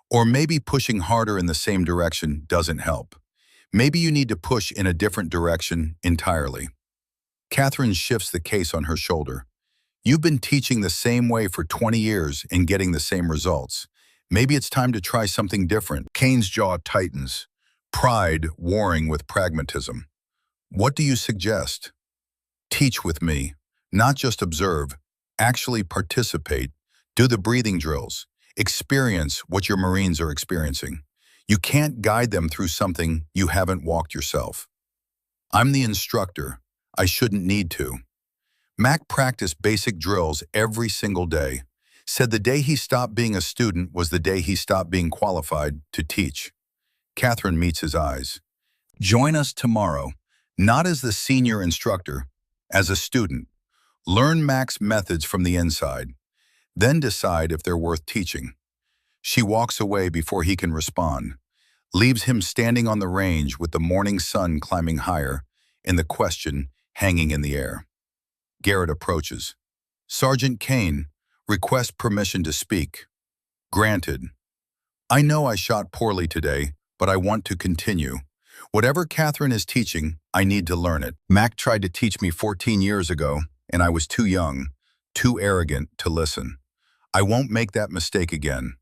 Or maybe pushing harder in the same direction doesn't help. Maybe you need to push in a different direction entirely. Catherine shifts the case on her shoulder. You've been teaching the same way for 20 years and getting the same results. Maybe it's time to try something different. Kane's jaw tightens. Pride warring with pragmatism. What do you suggest? Teach with me, not just observe, actually participate, do the breathing drills, experience what your Marines are experiencing. You can't guide them through something you haven't walked yourself. I'm the instructor. I shouldn't need to. Mac practiced basic drills every single day, said the day he stopped being a student was the day he stopped being qualified to teach. Catherine meets his eyes. Join us tomorrow, not as the senior instructor, as a student. Learn Mac's methods from the inside, then decide if they're worth teaching. She walks away before he can respond, leaves him standing on the range with the morning sun climbing higher and the question hanging in the air. Garrett approaches. Sergeant Kane, request permission to speak. Granted. I know I shot poorly today, but I want to continue. Whatever Catherine is teaching, I need to learn it. Mac tried to teach me 14 years ago, and I was too young, too arrogant to listen. I won't make that mistake again.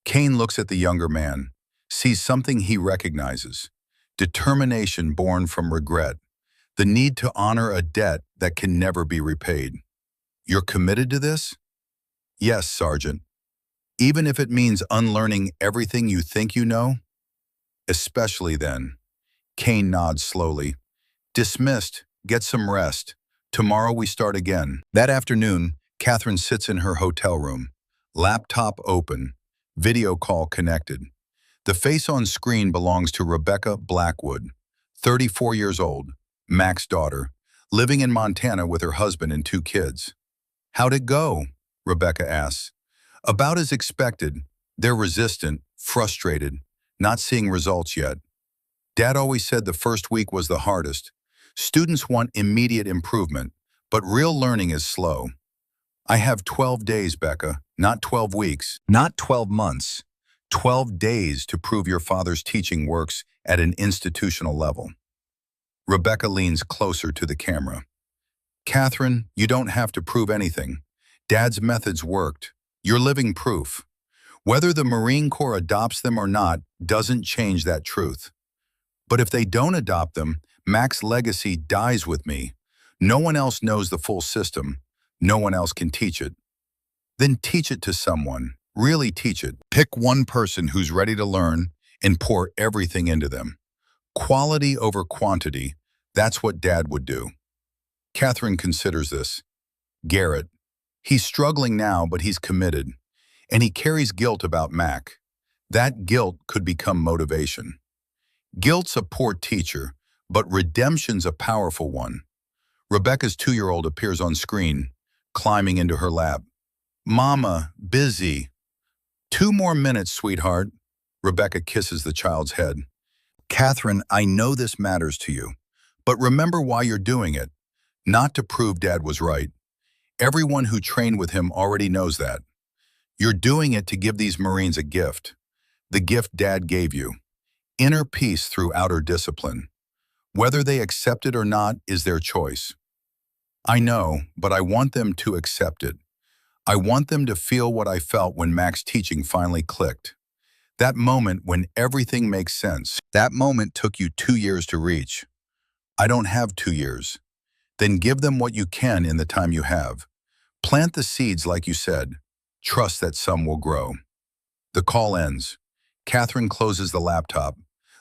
Kane looks at the younger man, sees something he recognizes. Determination born from regret. The need to honor a debt that can never be repaid. You're committed to this? Yes, Sergeant. Even if it means unlearning everything you think you know? Especially then. Kane nods slowly. Dismissed. Get some rest. Tomorrow we start again. That afternoon, Catherine sits in her hotel room. Laptop open. Video call connected. The face on screen belongs to Rebecca Blackwood, 34 years old, Mac's daughter, living in Montana with her husband and 2 kids. How'd it go? Rebecca asks. About as expected. They're resistant, frustrated, not seeing results yet. Dad always said the first week was the hardest. Students want immediate improvement, but real learning is slow. I have 12 days, Becca, not 12 weeks, not 12 months. 12 days to prove your father's teaching works at an institutional level. Rebecca leans closer to the camera. Catherine, you don't have to prove anything. Dad's methods worked. You're living proof. Whether the Marine Corps adopts them or not doesn't change that truth. But if they don't adopt them, Mac's legacy dies with me. No one else knows the full system. No one else can teach it. Then teach it to someone. Really teach it. Pick one person who's ready to learn and pour everything into them. Quality over quantity. That's what Dad would do. Catherine considers this. Garrett. He's struggling now, but he's committed. And he carries guilt about Mac. That guilt could become motivation. Guilt's a poor teacher, but redemption's a powerful one. Rebecca's 2-year-old appears on screen, climbing into her lap. Mama, busy. 2 more minutes, sweetheart. Rebecca kisses the child's head. Catherine, I know this matters to you, but remember why you're doing it. Not to prove Dad was right. Everyone who trained with him already knows that. You're doing it to give these Marines a gift. The gift Dad gave you. Inner peace through outer discipline. Whether they accept it or not is their choice. I know, but I want them to accept it. I want them to feel what I felt when Mac's teaching finally clicked. That moment when everything makes sense. That moment took you 2 years to reach. I don't have 2 years. Then give them what you can in the time you have. Plant the seeds like you said. Trust that some will grow. The call ends. Catherine closes the laptop,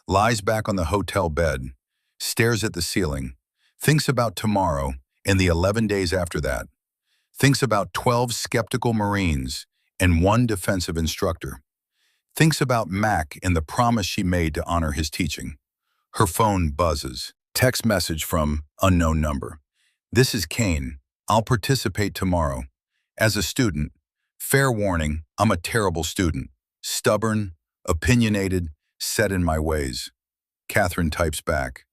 lies back on the hotel bed, stares at the ceiling, thinks about tomorrow and the 11 days after that. Thinks about 12 skeptical Marines and 1 defensive instructor. Thinks about Mac and the promise she made to honor his teaching. Her phone buzzes. Text message from unknown number. This is Kane. I'll participate tomorrow. As a student, fair warning, I'm a terrible student. Stubborn, opinionated, set in my ways. Catherine types back.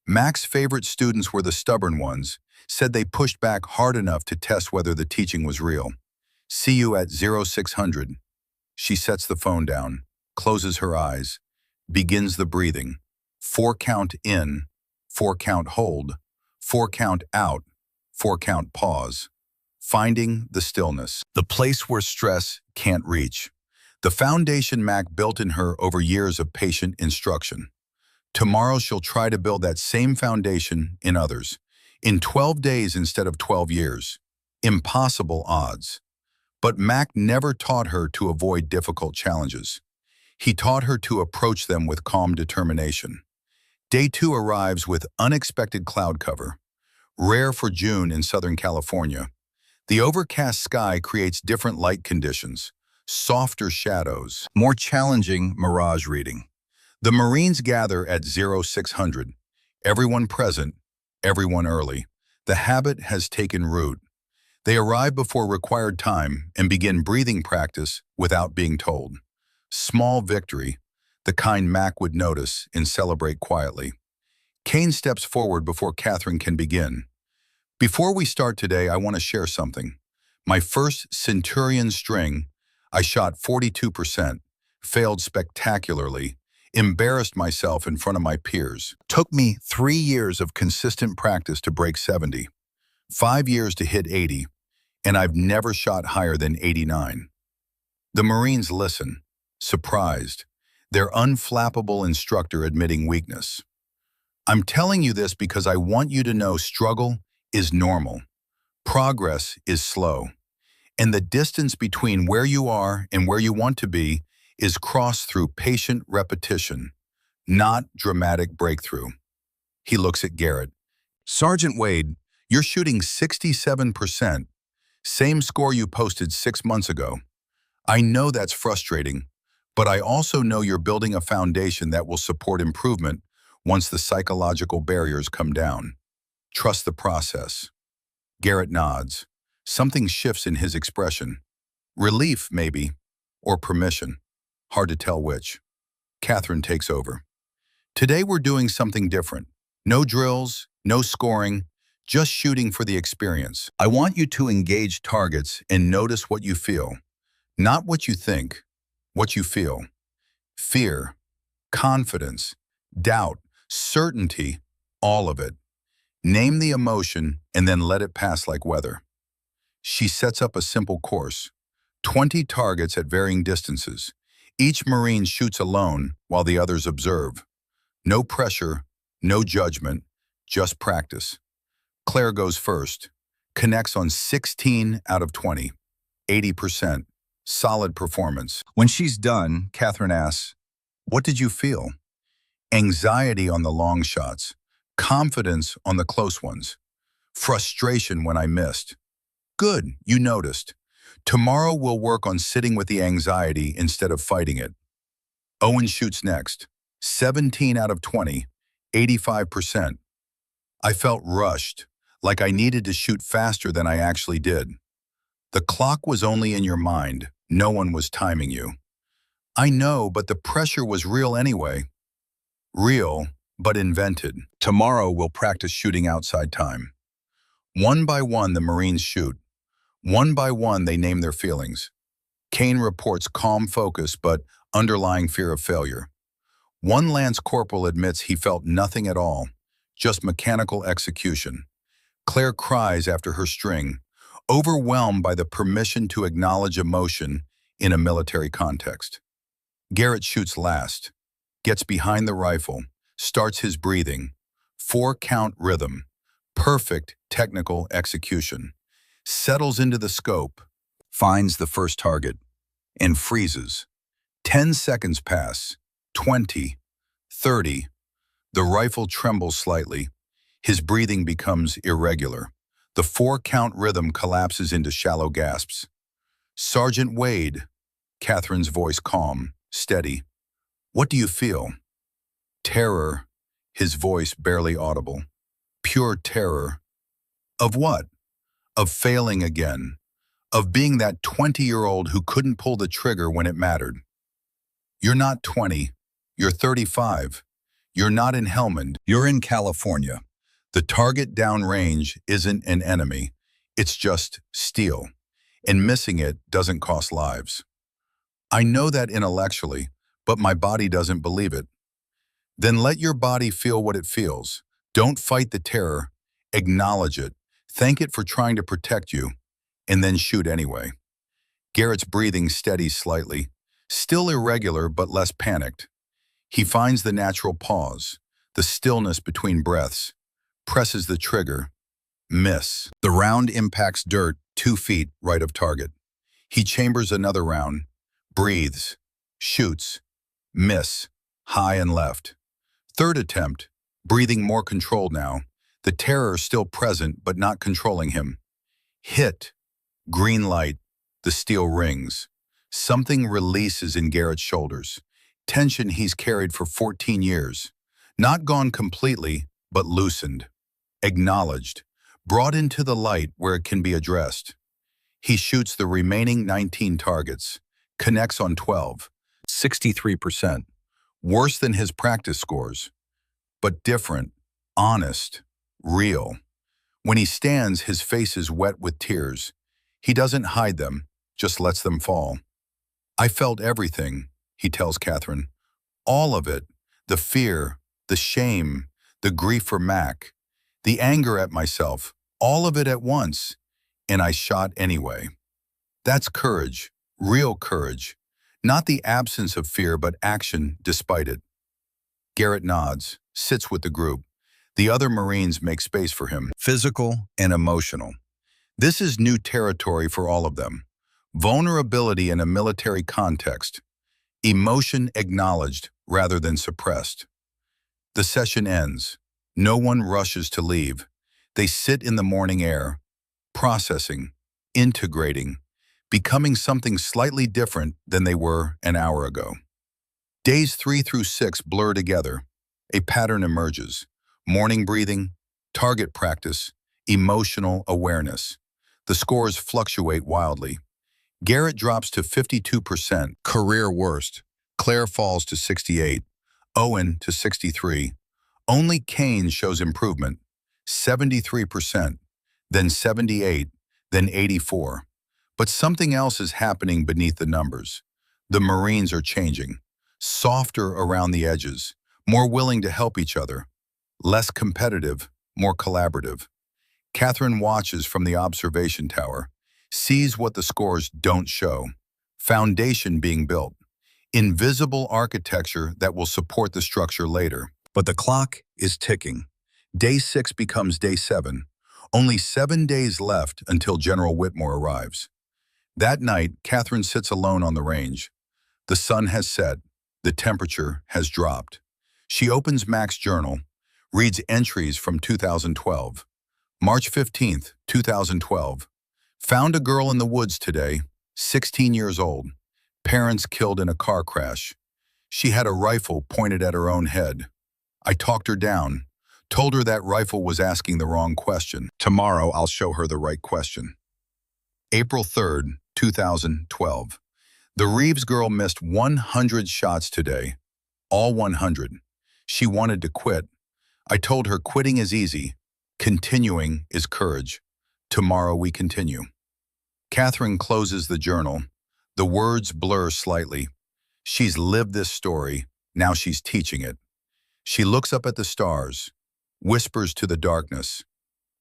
Mac's favorite students were the stubborn ones, said they pushed back hard enough to test whether the teaching was real. See you at 0600. She sets the phone down, closes her eyes, begins the breathing. 4 count in, 4 count hold, 4 count out, 4 count pause. Finding the stillness, the place where stress can't reach. The foundation Mac built in her over years of patient instruction. Tomorrow she'll try to build that same foundation in others. In 12 days instead of 12 years. Impossible odds. But Mac never taught her to avoid difficult challenges. He taught her to approach them with calm determination. Day 2 arrives with unexpected cloud cover, rare for June in Southern California. The overcast sky creates different light conditions, softer shadows, more challenging mirage reading. The Marines gather at 0600, everyone present, everyone early. The habit has taken root. They arrive before required time and begin breathing practice without being told. Small victory, the kind Mac would notice and celebrate quietly. Kane steps forward before Catherine can begin. Before we start today, I want to share something. My first Centurion string, I shot 42%, failed spectacularly, embarrassed myself in front of my peers. Took me 3 years of consistent practice to break 70, 5 years to hit 80, and I've never shot higher than 89. The Marines listen, surprised, their unflappable instructor admitting weakness. I'm telling you this because I want you to know struggle is normal. Progress is slow. And the distance between where you are and where you want to be is crossed through patient repetition, not dramatic breakthrough. He looks at Garrett. Sergeant Wade, you're shooting 67%, same score you posted 6 months ago. I know that's frustrating, but I also know you're building a foundation that will support improvement once the psychological barriers come down. Trust the process. Garrett nods. Something shifts in his expression. Relief, maybe, or permission. Hard to tell which. Catherine takes over. Today we're doing something different. No drills, no scoring, just shooting for the experience. I want you to engage targets and notice what you feel. Not what you think, what you feel. Fear, confidence, doubt, certainty, all of it. Name the emotion and then let it pass like weather. She sets up a simple course. 20 targets at varying distances. Each Marine shoots alone while the others observe. No pressure, no judgment, just practice. Claire goes first, connects on 16 out of 20, 80%, solid performance. When she's done, Catherine asks, "What did you feel?" Anxiety on the long shots, confidence on the close ones, frustration when I missed. Good, you noticed. Tomorrow we'll work on sitting with the anxiety instead of fighting it. Owen shoots next, 17 out of 20, 85%. I felt rushed, like I needed to shoot faster than I actually did. The clock was only in your mind, no one was timing you. I know, but the pressure was real anyway. Real, but invented. Tomorrow we'll practice shooting outside time. One by one the Marines shoot. One by one they name their feelings. Kane reports calm focus but underlying fear of failure. One Lance Corporal admits he felt nothing at all, just mechanical execution. Claire cries after her string, overwhelmed by the permission to acknowledge emotion in a military context. Garrett shoots last, gets behind the rifle, starts his breathing. 4-count rhythm, perfect technical execution. Settles into the scope, finds the first target, and freezes. 10 seconds pass, 20, 30. The rifle trembles slightly. His breathing becomes irregular. The 4-count rhythm collapses into shallow gasps. Sergeant Wade, Catherine's voice calm, steady. What do you feel? Terror, his voice barely audible. Pure terror. Of what? Of failing again. Of being that 20-year-old who couldn't pull the trigger when it mattered. You're not 20. You're 35. You're not in Helmand. You're in California. The target downrange isn't an enemy. It's just steel. And missing it doesn't cost lives. I know that intellectually, but my body doesn't believe it. Then let your body feel what it feels. Don't fight the terror. Acknowledge it. Thank it for trying to protect you, and then shoot anyway. Garrett's breathing steadies slightly, still irregular but less panicked. He finds the natural pause, the stillness between breaths, presses the trigger, miss. The round impacts dirt 2 feet right of target. He chambers another round, breathes, shoots, miss, high and left. Third attempt, breathing more controlled now, the terror still present but not controlling him. Hit, green light, the steel rings. Something releases in Garrett's shoulders. Tension he's carried for 14 years. Not gone completely, but loosened. Acknowledged. Brought into the light where it can be addressed. He shoots the remaining 19 targets. Connects on 12. 63%. Worse than his practice scores. But different. Honest. Real. When he stands, his face is wet with tears. He doesn't hide them, just lets them fall. I felt everything, he tells Catherine. All of it. The fear, the shame, the grief for Mac, the anger at myself, all of it at once. And I shot anyway. That's courage, real courage. Not the absence of fear, but action despite it. Garrett nods, sits with the group. The other Marines make space for him. Physical and emotional. This is new territory for all of them. Vulnerability in a military context. Emotion acknowledged rather than suppressed. The session ends. No one rushes to leave. They sit in the morning air, processing, integrating, becoming something slightly different than they were an hour ago. Days 3 through 6 blur together. A pattern emerges. Morning breathing, target practice, emotional awareness. The scores fluctuate wildly. Garrett drops to 52%, career worst. Claire falls to 68, Owen to 63. Only Kane shows improvement, 73%, then 78, then 84. But something else is happening beneath the numbers. The Marines are changing, softer around the edges, more willing to help each other, less competitive, more collaborative. Catherine watches from the observation tower, sees what the scores don't show. Foundation being built. Invisible architecture that will support the structure later. But the clock is ticking. Day 6 becomes day 7. Only 7 days left until General Whitmore arrives. That night, Catherine sits alone on the range. The sun has set. The temperature has dropped. She opens Mac's journal, reads entries from 2012. March 15th, 2012. Found a girl in the woods today, 16 years old. Parents killed in a car crash. She had a rifle pointed at her own head. I talked her down, told her that rifle was asking the wrong question. Tomorrow I'll show her the right question. April 3rd, 2012. The Reeves girl missed 100 shots today. All 100. She wanted to quit. I told her quitting is easy. Continuing is courage. Tomorrow we continue. Catherine closes the journal. The words blur slightly. She's lived this story. Now she's teaching it. She looks up at the stars, whispers to the darkness.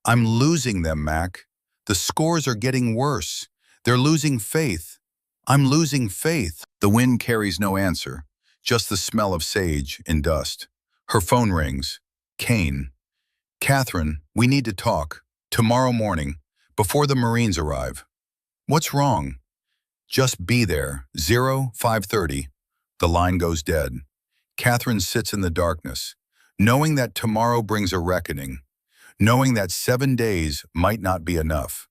I'm losing them, Mac. The scores are getting worse. They're losing faith. I'm losing faith. The wind carries no answer, just the smell of sage and dust. Her phone rings. Kane. Catherine, we need to talk. Tomorrow morning, before the Marines arrive. What's wrong? Just be there. 05:30. The line goes dead. Catherine sits in the darkness, knowing that tomorrow brings a reckoning, knowing that 7 days might not be enough,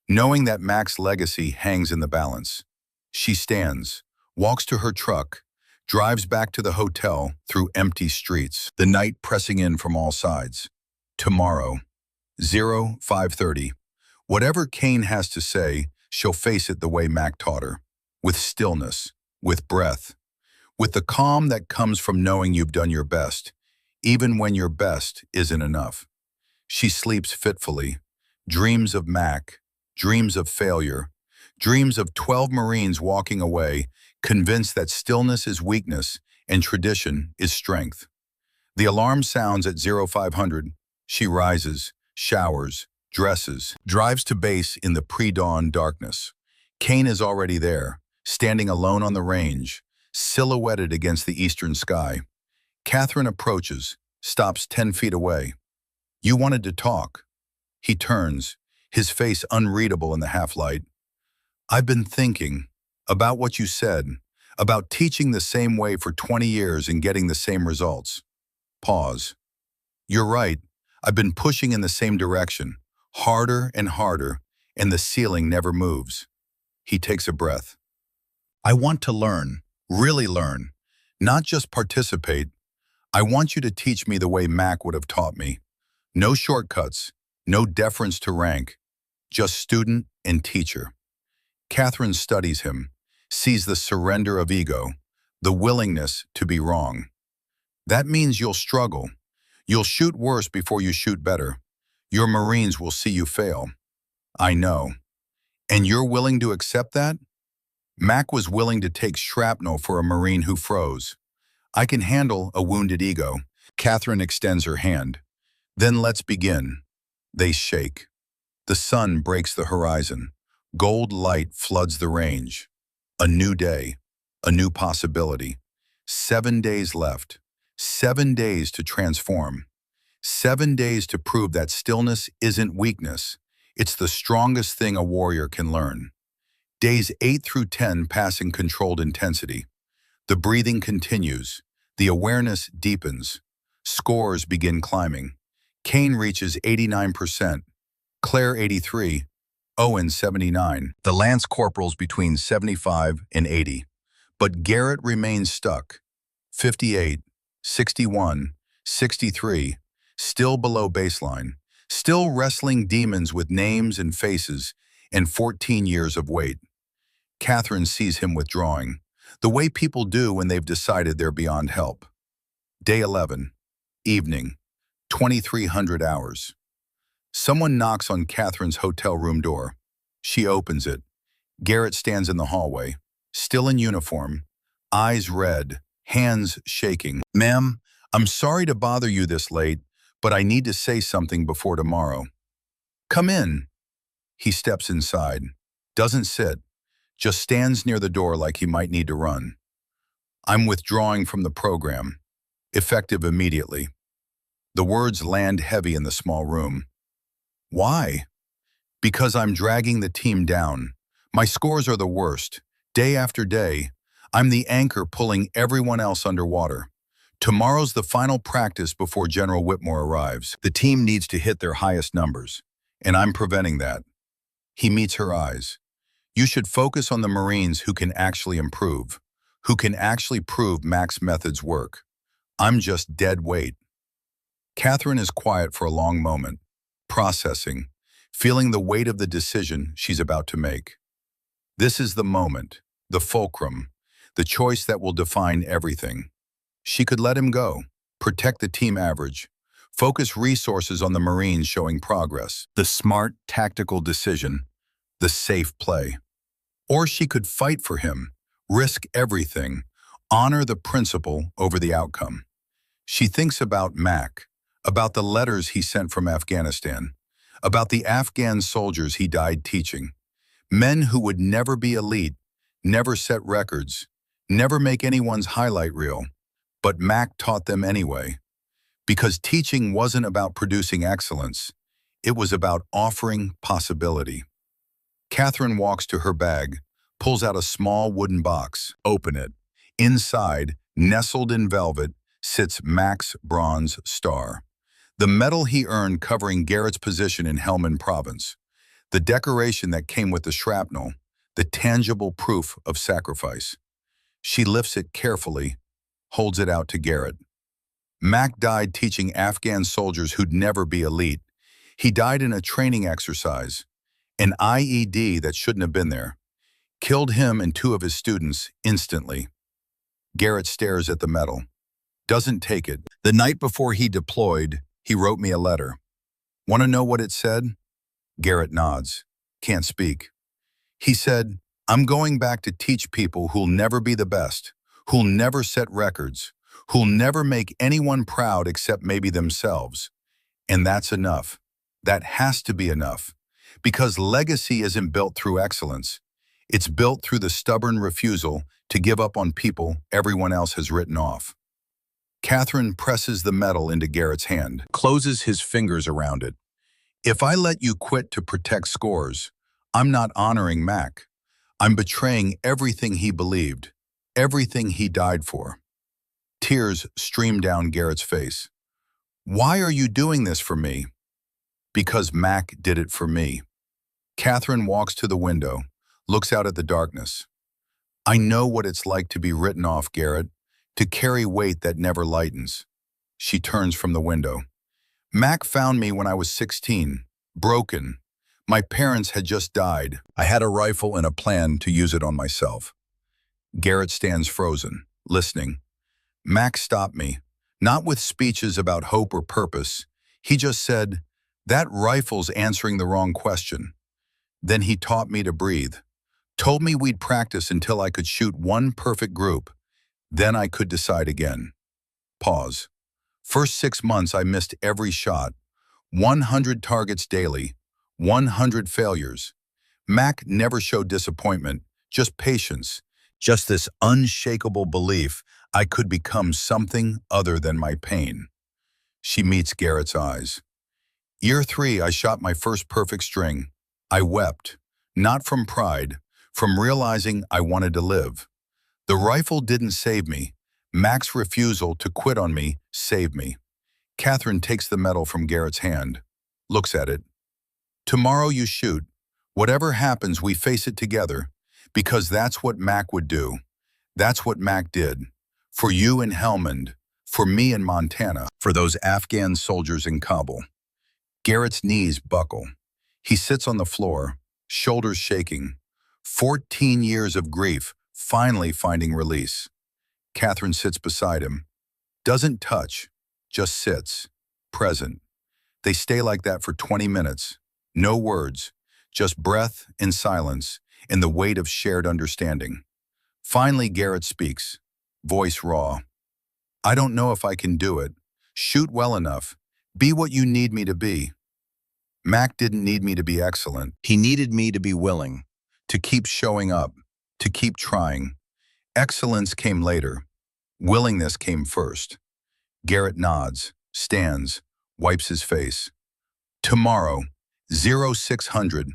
knowing that Mac's legacy hangs in the balance. She stands, walks to her truck, drives back to the hotel through empty streets, the night pressing in from all sides. Tomorrow, 05:30. Whatever Kane has to say, she'll face it the way Mac taught her, with stillness, with breath, with the calm that comes from knowing you've done your best, even when your best isn't enough. She sleeps fitfully, dreams of Mac, dreams of failure, dreams of 12 Marines walking away, convinced that stillness is weakness and tradition is strength. The alarm sounds at 0500. She rises, showers, dresses, drives to base in the pre-dawn darkness. Kane is already there, standing alone on the range, silhouetted against the eastern sky. Catherine approaches, stops 10 feet away. You wanted to talk. He turns, his face unreadable in the half-light. I've been thinking about what you said, about teaching the same way for 20 years and getting the same results. Pause. You're right. I've been pushing in the same direction, harder and harder, and the ceiling never moves. He takes a breath. I want to learn, really learn, not just participate. I want you to teach me the way Mac would have taught me. No shortcuts, no deference to rank, just student and teacher. Catherine studies him, sees the surrender of ego, the willingness to be wrong. That means you'll struggle. You'll shoot worse before you shoot better. Your Marines will see you fail. I know. And you're willing to accept that? Mac was willing to take shrapnel for a Marine who froze. I can handle a wounded ego. Catherine extends her hand. Then let's begin. They shake. The sun breaks the horizon. Gold light floods the range. A new day, a new possibility. 7 days left. 7 days to transform. 7 days to prove that stillness isn't weakness. It's the strongest thing a warrior can learn. Days 8 through 10 pass in controlled intensity. The breathing continues. The awareness deepens. Scores begin climbing. Kane reaches 89%, Claire 83%, Owen 79%. The lance corporals between 75 and 80. But Garrett remains stuck. 58, 61, 63, still below baseline, still wrestling demons with names and faces and 14 years of wait. Catherine sees him withdrawing, the way people do when they've decided they're beyond help. Day 11, evening, 2300 hours. Someone knocks on Catherine's hotel room door. She opens it. Garrett stands in the hallway, still in uniform, eyes red, hands shaking. Ma'am, I'm sorry to bother you this late, but I need to say something before tomorrow. Come in. He steps inside, doesn't sit, just stands near the door like he might need to run. I'm withdrawing from the program, effective immediately. The words land heavy in the small room. Why? Because I'm dragging the team down. My scores are the worst. Day after day, I'm the anchor pulling everyone else underwater. Tomorrow's the final practice before General Whitmore arrives. The team needs to hit their highest numbers, and I'm preventing that. He meets her eyes. You should focus on the Marines who can actually improve, who can actually prove Mac's methods work. I'm just dead weight. Catherine is quiet for a long moment, processing, feeling the weight of the decision she's about to make. This is the moment, the fulcrum, the choice that will define everything. She could let him go, protect the team average, focus resources on the Marines showing progress, the smart tactical decision, the safe play. Or she could fight for him, risk everything, honor the principle over the outcome. She thinks about Mac, about the letters he sent from Afghanistan, about the Afghan soldiers he died teaching, men who would never be elite, never set records, never make anyone's highlight reel, but Mac taught them anyway. Because teaching wasn't about producing excellence, it was about offering possibility. Catherine walks to her bag, pulls out a small wooden box. Open it. Inside, nestled in velvet, sits Mac's bronze star. The medal he earned covering Garrett's position in Helmand Province. The decoration that came with the shrapnel, the tangible proof of sacrifice. She lifts it carefully, holds it out to Garrett. Mac died teaching Afghan soldiers who'd never be elite. He died in a training exercise. An IED that shouldn't have been there. Killed him and 2 of his students instantly. Garrett stares at the medal. Doesn't take it. The night before he deployed, he wrote me a letter. Want to know what it said? Garrett nods. Can't speak. He said, I'm going back to teach people who'll never be the best, who'll never set records, who'll never make anyone proud except maybe themselves. And that's enough. That has to be enough. Because legacy isn't built through excellence. It's built through the stubborn refusal to give up on people everyone else has written off. Catherine presses the metal into Garrett's hand, closes his fingers around it. If I let you quit to protect scores, I'm not honoring Mac. I'm betraying everything he believed, everything he died for. Tears stream down Garrett's face. Why are you doing this for me? Because Mac did it for me. Catherine walks to the window, looks out at the darkness. I know what it's like to be written off, Garrett, to carry weight that never lightens. She turns from the window. Mac found me when I was 16, broken. My parents had just died. I had a rifle and a plan to use it on myself. Garrett stands frozen, listening. Mac stopped me, not with speeches about hope or purpose. He just said, "That rifle's answering the wrong question." Then he taught me to breathe, told me we'd practice until I could shoot one perfect group. Then I could decide again. Pause. First 6 months I missed every shot. 100 targets daily, 100 failures. Mac never showed disappointment, just patience, just this unshakable belief I could become something other than my pain. She meets Garrett's eyes. Year 3, I shot my first perfect string. I wept, not from pride, from realizing I wanted to live. The rifle didn't save me. Mac's refusal to quit on me saved me. Catherine takes the metal from Garrett's hand, looks at it. Tomorrow you shoot. Whatever happens, we face it together, because that's what Mac would do. That's what Mac did. For you in Helmand, for me in Montana, for those Afghan soldiers in Kabul. Garrett's knees buckle. He sits on the floor, shoulders shaking. 14 years of grief, finally finding release. Catherine sits beside him. Doesn't touch, just sits, present. They stay like that for 20 minutes. No words, just breath and silence and the weight of shared understanding. Finally, Garrett speaks, voice raw. I don't know if I can do it. Shoot well enough. Be what you need me to be. Mac didn't need me to be excellent. He needed me to be willing, to keep showing up, to keep trying. Excellence came later. Willingness came first. Garrett nods, stands, wipes his face. Tomorrow, 0600.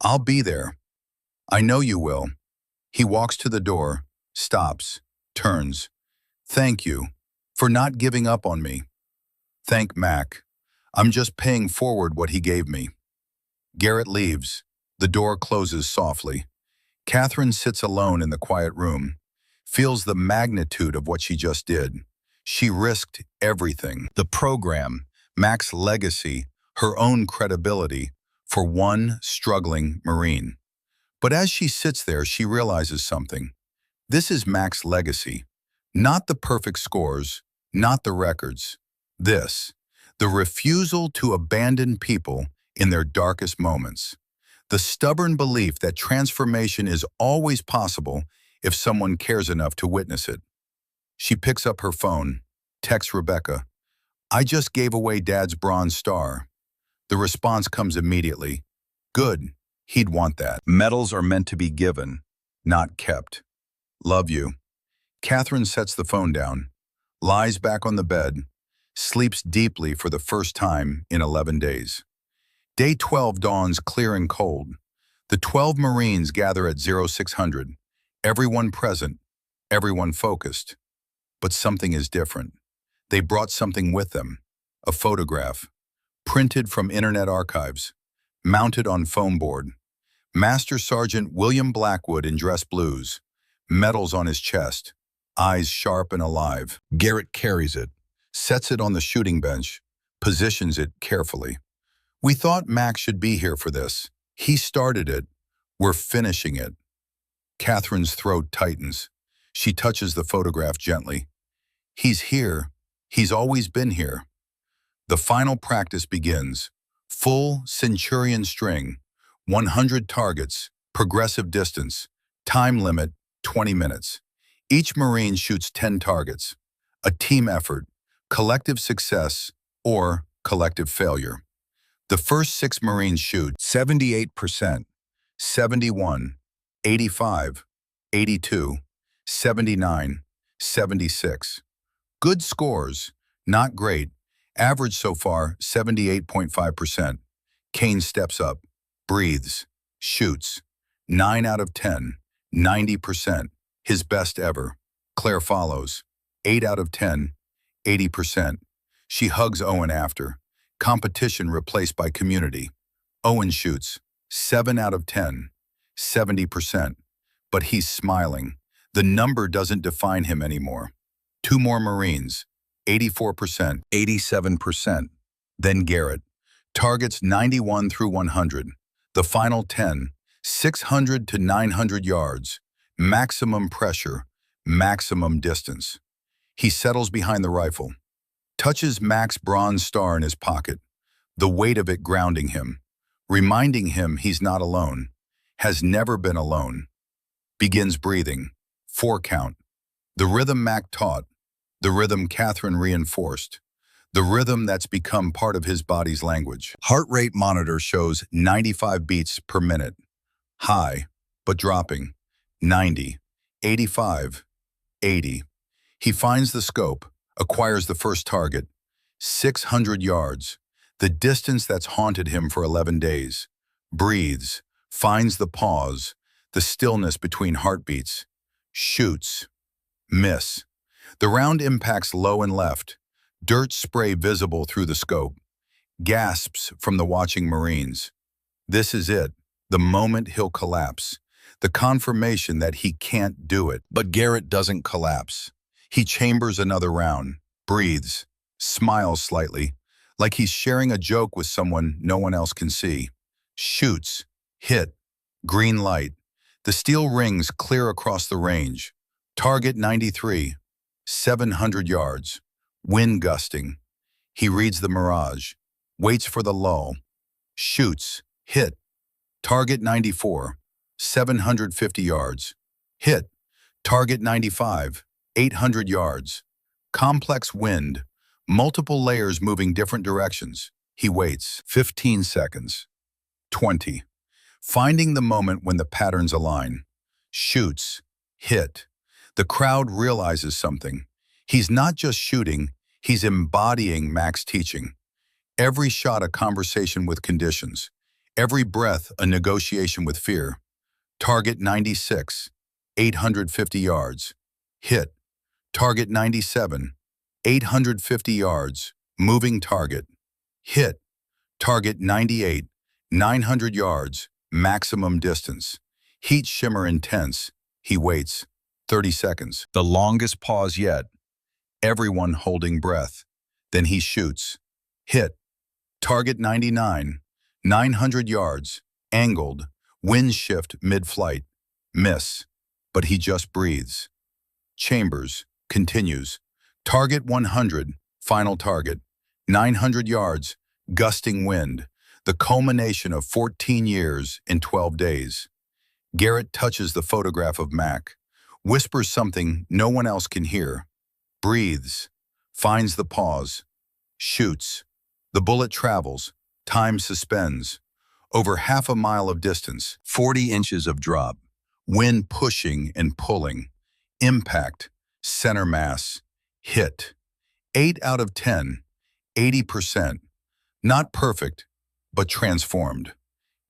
I'll be there. I know you will. He walks to the door, stops, turns. Thank you for not giving up on me. Thank Mac. I'm just paying forward what he gave me. Garrett leaves. The door closes softly. Catherine sits alone in the quiet room, feels the magnitude of what she just did. She risked everything. The program, Mac's legacy, her own credibility, for one struggling Marine. But as she sits there, she realizes something. This is Mac's legacy. Not the perfect scores, not the records. This, the refusal to abandon people in their darkest moments. The stubborn belief that transformation is always possible if someone cares enough to witness it. She picks up her phone, texts Rebecca, I just gave away Dad's Bronze Star. The response comes immediately. Good, he'd want that. Medals are meant to be given, not kept. Love you. Catherine sets the phone down, lies back on the bed, sleeps deeply for the first time in 11 days. Day 12 dawns clear and cold. The 12 Marines gather at 0600. Everyone present, everyone focused. But something is different. They brought something with them, a photograph, printed from internet archives, mounted on foam board. Master Sergeant William Blackwood in dress blues, medals on his chest, eyes sharp and alive. Garrett carries it, sets it on the shooting bench, positions it carefully. We thought Mac should be here for this. He started it. We're finishing it. Catherine's throat tightens. She touches the photograph gently. He's here. He's always been here. The final practice begins. Full centurion string, 100 targets, progressive distance, time limit 20 minutes. Each Marine shoots 10 targets. A team effort, collective success, or collective failure. The first 6 Marines shoot 78%, 71, 85, 82, 79, 76. Good scores, not great. Average so far, 78.5%. Kane steps up, breathes, shoots. 9 out of 10, 90%. His best ever. Claire follows. 8 out of 10, 80%. She hugs Owen after. Competition replaced by community. Owen shoots. 7 out of 10, 70%. But he's smiling. The number doesn't define him anymore. 2 more Marines. 84%, 87%. Then Garrett. Targets 91 through 100. The final 10, 600 to 900 yards. Maximum pressure, maximum distance. He settles behind the rifle. Touches Mac's bronze star in his pocket. The weight of it grounding him. Reminding him he's not alone. Has never been alone. Begins breathing. 4 count. The rhythm Mac taught. The rhythm Catherine reinforced. The rhythm that's become part of his body's language. Heart rate monitor shows 95 beats per minute. High, but dropping. 90, 85, 80. He finds the scope, acquires the first target. 600 yards. The distance that's haunted him for 11 days. Breathes, finds the pause, the stillness between heartbeats. Shoots. Miss. The round impacts low and left. Dirt spray visible through the scope. Gasps from the watching Marines. This is it, the moment he'll collapse. The confirmation that he can't do it. But Garrett doesn't collapse. He chambers another round, breathes, smiles slightly, like he's sharing a joke with someone no one else can see. Shoots, hit, green light. The steel rings clear across the range. Target 93, 700 yards. Wind gusting. He reads the mirage, waits for the lull. Shoots, hit. Target 94, 750 yards. Hit. Target 95, 800 yards. Complex wind, multiple layers moving different directions. He waits. 15 seconds. 20. Finding the moment when the patterns align. Shoots. Hit. The crowd realizes something. He's not just shooting, he's embodying Mac's teaching. Every shot a conversation with conditions. Every breath a negotiation with fear. Target 96, 850 yards. Hit. Target 97, 850 yards. Moving target. Hit. Target 98, 900 yards. Maximum distance. Heat shimmer intense. He waits. 30 seconds. The longest pause yet. Everyone holding breath. Then he shoots. Hit. Target 99, 900 yards. Angled. Wind shift mid-flight. Miss. But he just breathes. Chambers. Continues. Target 100. Final target. 900 yards. Gusting wind. The culmination of 14 years in 12 days. Garrett touches the photograph of Mac. Whispers something no one else can hear. Breathes. Finds the pause. Shoots. The bullet travels. Time suspends. Over half a mile of distance. 40 inches of drop. Wind pushing and pulling. Impact. Center mass. Hit. 8 out of 10. 80%. Not perfect, but transformed.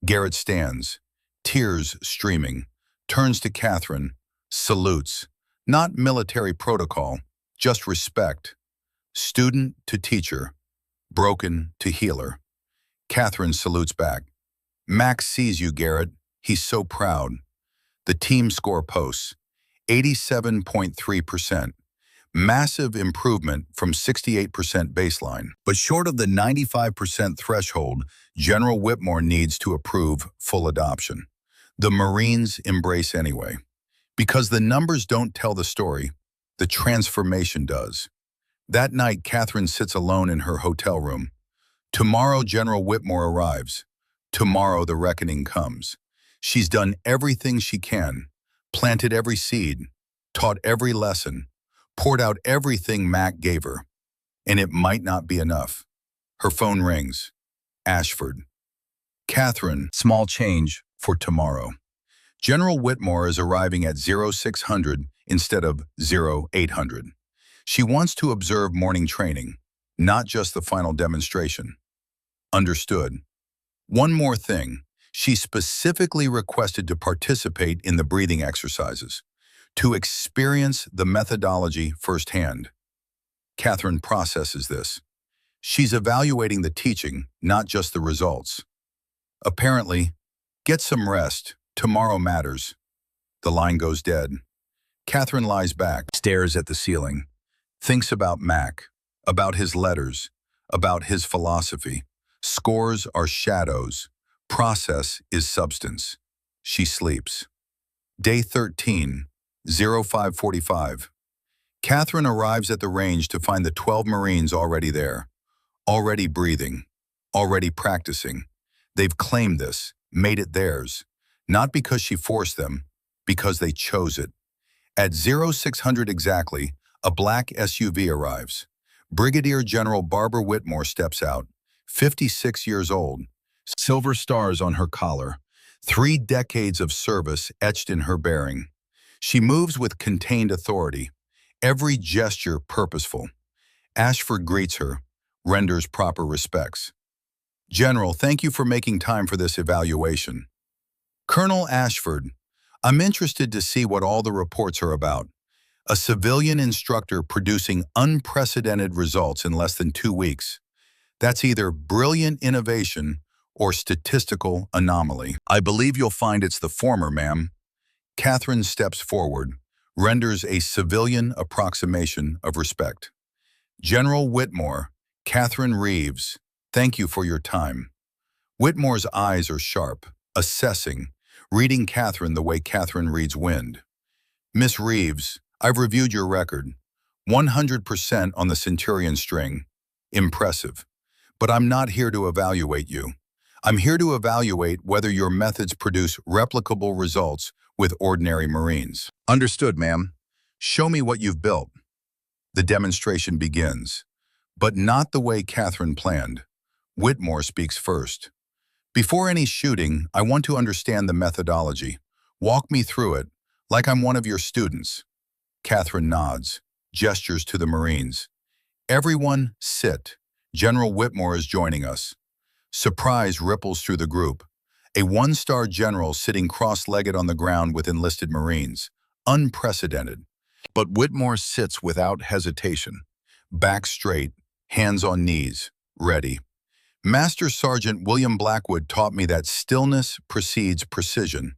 Garrett stands. Tears streaming. Turns to Catherine. Salutes. Not military protocol. Just respect. Student to teacher. Broken to healer. Catherine salutes back. Max sees you, Garrett. He's so proud. The team score posts. 87.3%. Massive improvement from 68% baseline. But short of the 95% threshold, General Whitmore needs to approve full adoption. The Marines embrace anyway. Because the numbers don't tell the story, the transformation does. That night, Catherine sits alone in her hotel room. Tomorrow, General Whitmore arrives. Tomorrow, the reckoning comes. She's done everything she can, planted every seed, taught every lesson, poured out everything Mac gave her. And it might not be enough. Her phone rings. Ashford. Catherine, small change for tomorrow. General Whitmore is arriving at 0600 instead of 0800. She wants to observe morning training, not just the final demonstration. Understood. One more thing. She specifically requested to participate in the breathing exercises, to experience the methodology firsthand. Catherine processes this. She's evaluating the teaching, not just the results. Apparently, get some rest. Tomorrow matters. The line goes dead. Catherine lies back, stares at the ceiling, thinks about Mac, about his letters, about his philosophy. Scores are shadows. Process is substance. She sleeps. Day 13, 05:45. Catherine arrives at the range to find the 12 Marines already there, already breathing, already practicing. They've claimed this, made it theirs, not because she forced them, because they chose it. At 0600 exactly, a black SUV arrives. Brigadier General Barbara Whitmore steps out, 56 years old, silver stars on her collar, 3 decades of service etched in her bearing. She moves with contained authority, every gesture purposeful. Ashford greets her, renders proper respects. General, thank you for making time for this evaluation. Colonel Ashford, I'm interested to see what all the reports are about. A civilian instructor producing unprecedented results in less than 2 weeks. That's either brilliant innovation or statistical anomaly. I believe you'll find it's the former, ma'am. Catherine steps forward, renders a civilian approximation of respect. General Whitmore, Catherine Reeves, thank you for your time. Whitmore's eyes are sharp, assessing, reading Catherine the way Catherine reads wind. Miss Reeves, I've reviewed your record. 100% on the Centurion string. Impressive. But I'm not here to evaluate you. I'm here to evaluate whether your methods produce replicable results with ordinary Marines. Understood, ma'am. Show me what you've built. The demonstration begins, but not the way Catherine planned. Whitmore speaks first. Before any shooting, I want to understand the methodology. Walk me through it, like I'm one of your students. Catherine nods, gestures to the Marines. Everyone, sit. General Whitmore is joining us. Surprise ripples through the group. A 1-star general sitting cross-legged on the ground with enlisted Marines. Unprecedented. But Whitmore sits without hesitation. Back straight, hands on knees, ready. Master Sergeant William Blackwood taught me that stillness precedes precision,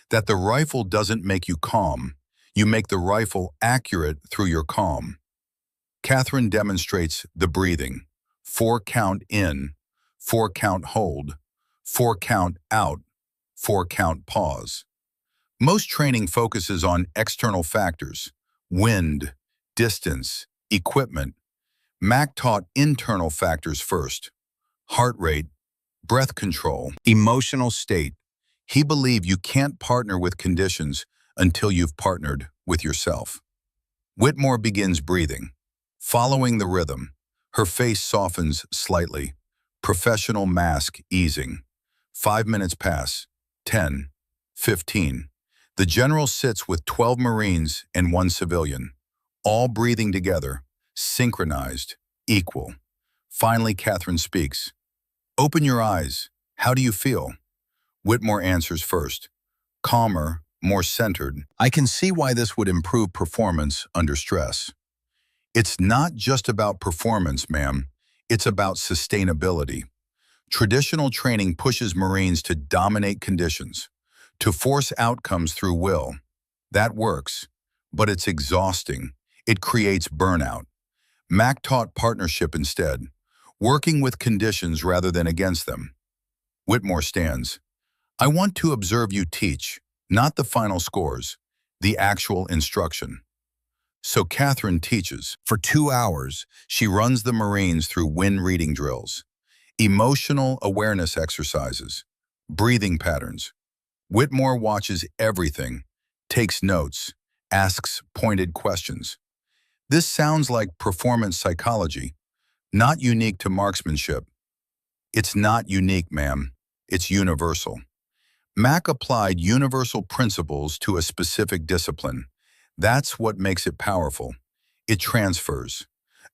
that the rifle doesn't make you calm, you make the rifle accurate through your calm. Catherine demonstrates the breathing. 4 count in, 4 count hold, 4 count out, 4 count pause. Most training focuses on external factors, wind, distance, equipment. Mac taught internal factors first. Heart rate, breath control, emotional state. He believed you can't partner with conditions until you've partnered with yourself. Whitmore begins breathing, following the rhythm. Her face softens slightly. Professional mask easing. 5 minutes pass. 10. 15. The general sits with 12 Marines and 1 civilian, all breathing together, synchronized, equal. Finally, Catherine speaks. Open your eyes. How do you feel? Whitmore answers first. Calmer, more centered. I can see why this would improve performance under stress. It's not just about performance, ma'am. It's about sustainability. Traditional training pushes Marines to dominate conditions, to force outcomes through will. That works, but it's exhausting. It creates burnout. Mac taught partnership instead, working with conditions rather than against them. Whitmore stands. I want to observe you teach, not the final scores, the actual instruction. So Catherine teaches. For 2 hours, she runs the Marines through wind reading drills, emotional awareness exercises, breathing patterns. Whitmore watches everything, takes notes, asks pointed questions. This sounds like performance psychology, not unique to marksmanship. It's not unique, ma'am. It's universal. Mac applied universal principles to a specific discipline. That's what makes it powerful. It transfers.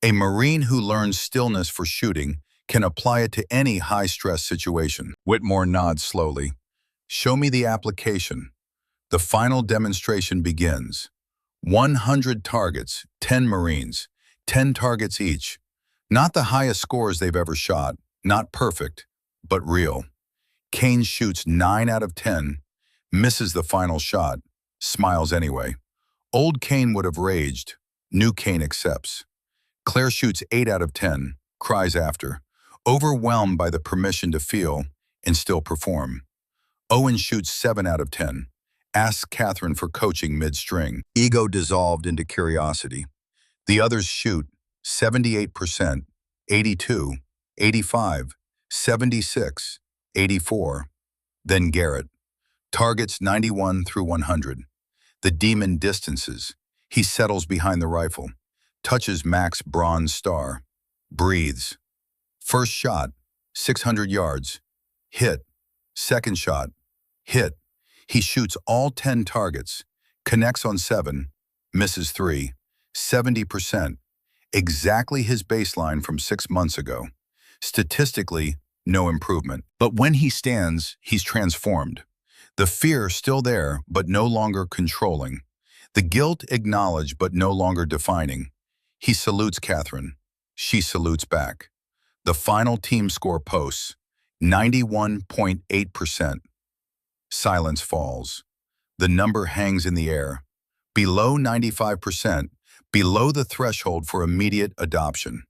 A Marine who learns stillness for shooting can apply it to any high-stress situation. Whitmore nods slowly. Show me the application. The final demonstration begins. 100 targets, 10 Marines, 10 targets each. Not the highest scores they've ever shot, not perfect, but real. Kane shoots 9 out of 10, misses the final shot, smiles anyway. Old Kane would have raged. New Kane accepts. Claire shoots 8 out of 10, cries after, overwhelmed by the permission to feel and still perform. Owen shoots 7 out of 10, asks Catherine for coaching mid-string. Ego dissolved into curiosity. The others shoot 78%, 82, 85, 76, 84. Then Garrett. Targets 91 through 100. The demon distances. He settles behind the rifle. Touches Mac's bronze star. Breathes. First shot, 600 yards. Hit. Second shot. Hit. He shoots all 10 targets. Connects on 7. Misses 3. 70%. Exactly his baseline from 6 months ago. Statistically, no improvement. But when he stands, he's transformed. The fear still there, but no longer controlling. The guilt acknowledged, but no longer defining. He salutes Catherine. She salutes back. The final team score posts, 91.8%. Silence falls. The number hangs in the air. Below 95%, below the threshold for immediate adoption.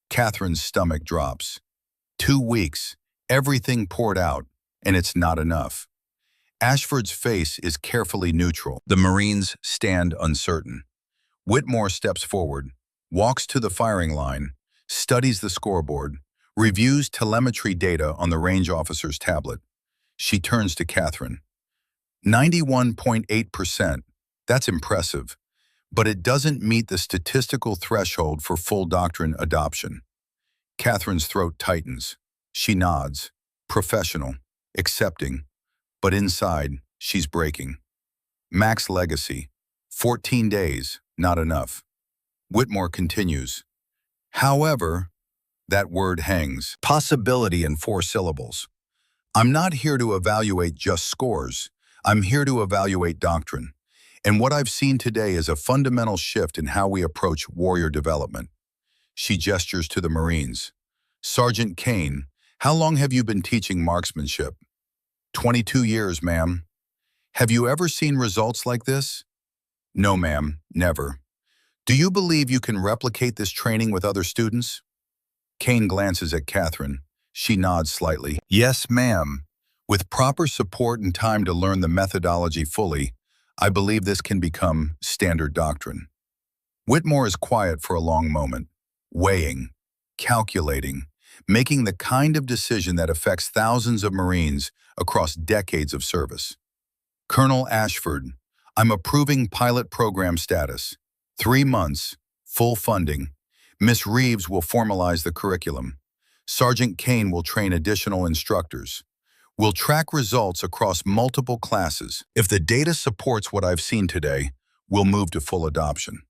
Catherine's stomach drops. 2 weeks, everything poured out, and it's not enough. Ashford's face is carefully neutral. The Marines stand uncertain. Whitmore steps forward, walks to the firing line, studies the scoreboard, reviews telemetry data on the range officer's tablet. She turns to Catherine. 91.8%, that's impressive, but it doesn't meet the statistical threshold for full doctrine adoption. Catherine's throat tightens. She nods, professional, accepting, but inside, she's breaking. Mac's legacy, 14 days, not enough. Whitmore continues. However, that word hangs. Possibility in 4 syllables. I'm not here to evaluate just scores. I'm here to evaluate doctrine. And what I've seen today is a fundamental shift in how we approach warrior development. She gestures to the Marines. Sergeant Kane, how long have you been teaching marksmanship? 22 years, ma'am. Have you ever seen results like this? No, ma'am, never. Do you believe you can replicate this training with other students? Kane glances at Catherine. She nods slightly. Yes, ma'am. With proper support and time to learn the methodology fully, I believe this can become standard doctrine. Whitmore is quiet for a long moment, weighing, calculating, making the kind of decision that affects thousands of Marines across decades of service. Colonel Ashford, I'm approving pilot program status. 3 months, full funding. Miss Reeves will formalize the curriculum. Sergeant Kane will train additional instructors. We'll track results across multiple classes. If the data supports what I've seen today, we'll move to full adoption.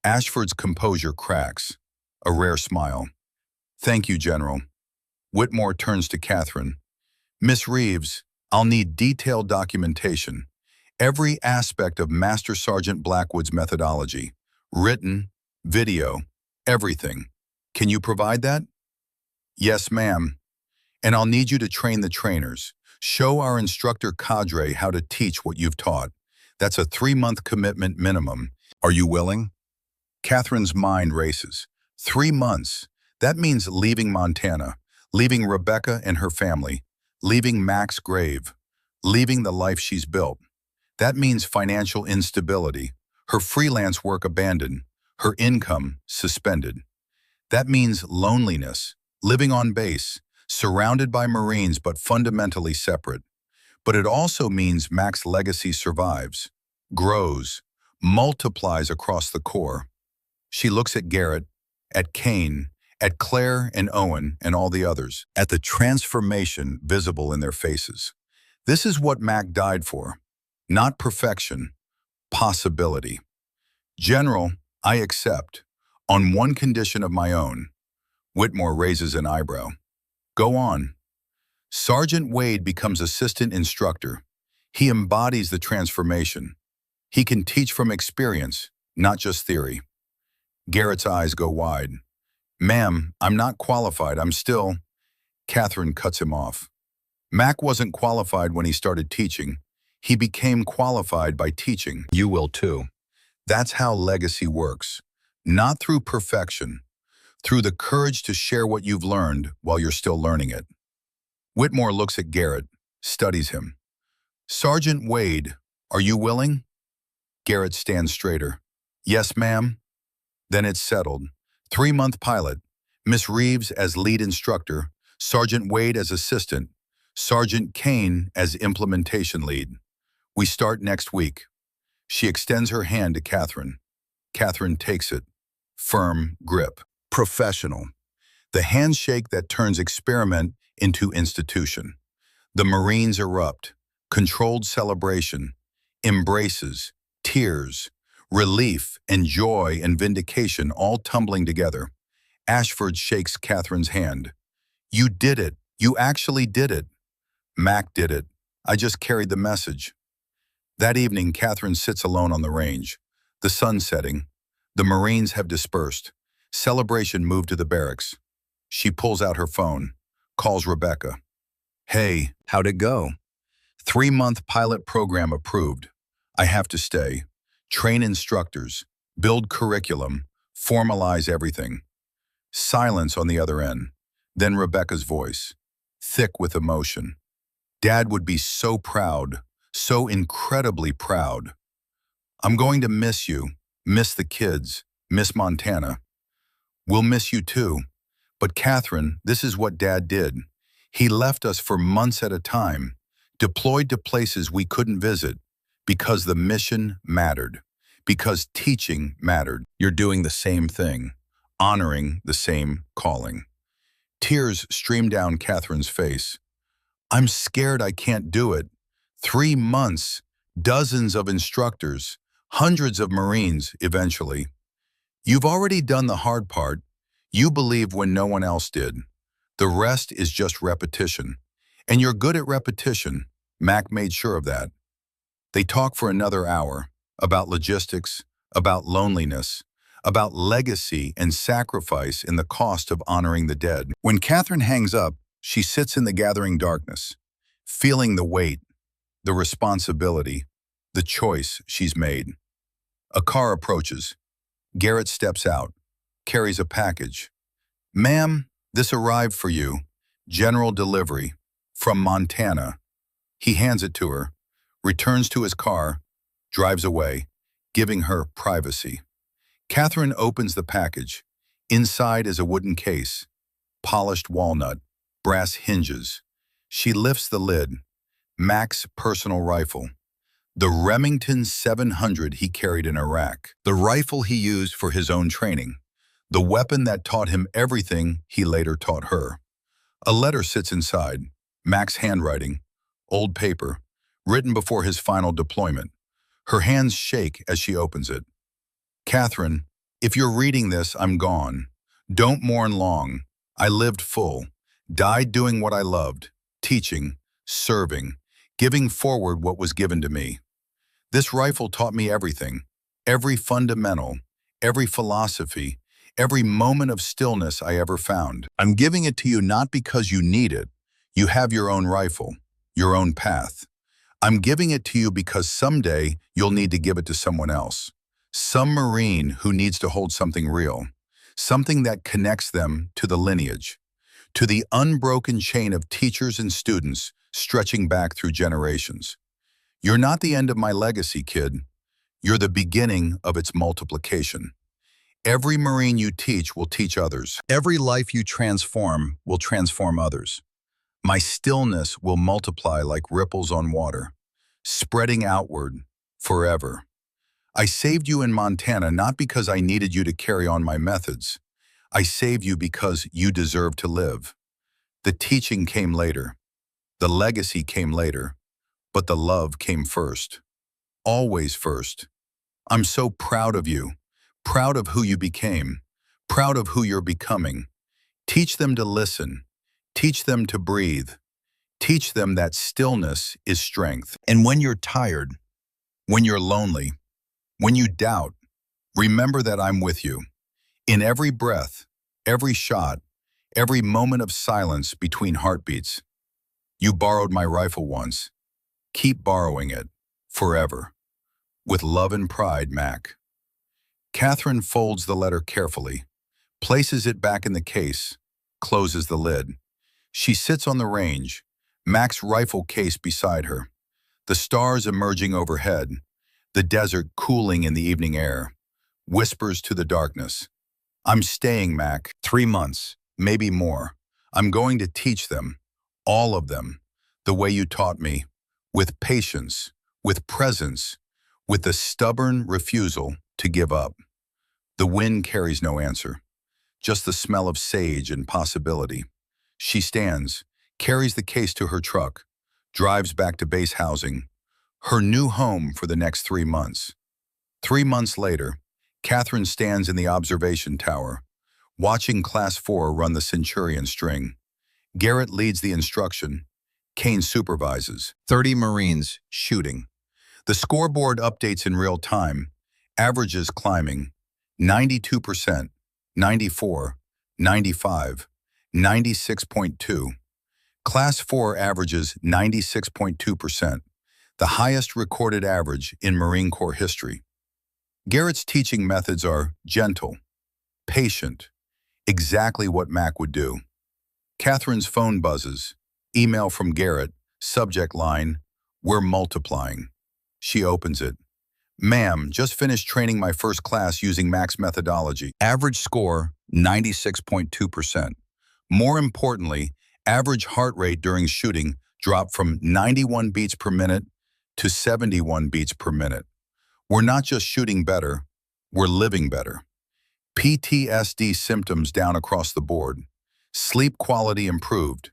Ashford's composure cracks, a rare smile. Thank you, General. Whitmore turns to Catherine. Miss Reeves, I'll need detailed documentation. Every aspect of Master Sergeant Blackwood's methodology. Written, video, everything. Can you provide that? Yes, ma'am. And I'll need you to train the trainers. Show our instructor cadre how to teach what you've taught. That's a 3-month commitment minimum. Are you willing? Catherine's mind races. 3 months. That means leaving Montana, leaving Rebecca and her family, leaving Mac's grave, leaving the life she's built. That means financial instability, her freelance work abandoned, her income suspended. That means loneliness, living on base, surrounded by Marines but fundamentally separate. But it also means Mac's legacy survives, grows, multiplies across the Corps. She looks at Garrett, at Kane, at Claire and Owen and all the others, at the transformation visible in their faces. This is what Mac died for. Not perfection, possibility. General, I accept, on one condition of my own. Whitmore raises an eyebrow. Go on. Sergeant Wade becomes assistant instructor. He embodies the transformation. He can teach from experience, not just theory. Garrett's eyes go wide. Ma'am, I'm not qualified. I'm still... Catherine cuts him off. Mac wasn't qualified when he started teaching. He became qualified by teaching. You will too. That's how legacy works. Not through perfection, through the courage to share what you've learned while you're still learning it. Whitmore looks at Garrett, studies him. Sergeant Wade, are you willing? Garrett stands straighter. Yes, ma'am. Then it's settled. 3-month pilot. Miss Reeves as lead instructor. Sergeant Wade as assistant. Sergeant Kane as implementation lead. We start next week. She extends her hand to Catherine. Catherine takes it. Firm grip. Professional. The handshake that turns experiment into institution. The Marines erupt. Controlled celebration. Embraces. Tears. Relief and joy and vindication all tumbling together. Ashford shakes Catherine's hand. You did it. You actually did it. Mac did it. I just carried the message. That evening, Catherine sits alone on the range. The sun's setting. The Marines have dispersed. Celebration moved to the barracks. She pulls out her phone, calls Rebecca. Hey, how'd it go? 3-month pilot program approved. I have to stay. Train instructors, build curriculum, formalize everything. Silence on the other end. Then Rebecca's voice, thick with emotion. Dad would be so proud, so incredibly proud. I'm going to miss you, miss the kids, miss Montana. We'll miss you too. But Catherine, this is what Dad did. He left us for months at a time, deployed to places we couldn't visit, because the mission mattered, because teaching mattered. You're doing the same thing, honoring the same calling. Tears stream down Catherine's face. I'm scared I can't do it. 3 months, dozens of instructors, hundreds of Marines eventually. You've already done the hard part. You believe when no one else did. The rest is just repetition. And you're good at repetition. Mac made sure of that. They talk for another hour about logistics, about loneliness, about legacy and sacrifice in the cost of honoring the dead. When Catherine hangs up, she sits in the gathering darkness, feeling the weight, the responsibility, the choice she's made. A car approaches. Garrett steps out, carries a package. Ma'am, this arrived for you. General delivery. From Montana. He hands it to her, returns to his car, drives away, giving her privacy. Catherine opens the package. Inside is a wooden case, polished walnut, brass hinges. She lifts the lid. Mac's personal rifle. The Remington 700 he carried in Iraq. The rifle he used for his own training. The weapon that taught him everything he later taught her. A letter sits inside. Mac's handwriting. Old paper. Written before his final deployment. Her hands shake as she opens it. Catherine, if you're reading this, I'm gone. Don't mourn long. I lived full. Died doing what I loved. Teaching. Serving. Giving forward what was given to me. This rifle taught me everything. Every fundamental. Every philosophy. Every moment of stillness I ever found. I'm giving it to you not because you need it. You have your own rifle. Your own path. I'm giving it to you because someday you'll need to give it to someone else. Some Marine who needs to hold something real. Something that connects them to the lineage. To the unbroken chain of teachers and students stretching back through generations. You're not the end of my legacy, kid. You're the beginning of its multiplication. Every Marine you teach will teach others. Every life you transform will transform others. My stillness will multiply like ripples on water, spreading outward forever. I saved you in Montana not because I needed you to carry on my methods. I saved you because you deserve to live. The teaching came later. The legacy came later. But the love came first. Always first. I'm so proud of you. proud of who you became, proud of who you're becoming. Teach them to listen. Teach them to breathe. Teach them that stillness is strength. And when you're tired, when you're lonely, when you doubt, remember that I'm with you. In every breath, every shot, every moment of silence between heartbeats. You borrowed my rifle once. Keep borrowing it, forever. With love and pride, Mac. Catherine folds the letter carefully, places it back in the case, closes the lid. She sits on the range, Mac's rifle case beside her, the stars emerging overhead, the desert cooling in the evening air, whispers to the darkness. I'm staying, Mac, 3 months, maybe more. I'm going to teach them, all of them, the way you taught me, with patience, with presence, with the stubborn refusal to give up. The wind carries no answer, just the smell of sage and possibility. She stands, carries the case to her truck, drives back to base housing, her new home for the next 3 months. 3 months later, Catherine stands in the observation tower, watching Class 4 run the Centurion string. Garrett leads the instruction. Kane supervises. 30 Marines shooting. The scoreboard updates in real time, averages climbing. 92%, 94, 95, 96.2. Class 4 averages 96.2%, the highest recorded average in Marine Corps history. Garrett's teaching methods are gentle, patient, exactly what Mac would do. Catherine's phone buzzes. Email from Garrett, subject line, "We're multiplying." She opens it. "Ma'am, just finished training my first class using Mac's methodology. Average score, 96.2%. More importantly, average heart rate during shooting dropped from 91 beats per minute to 71 beats per minute. We're not just shooting better, we're living better. PTSD symptoms down across the board. Sleep quality improved.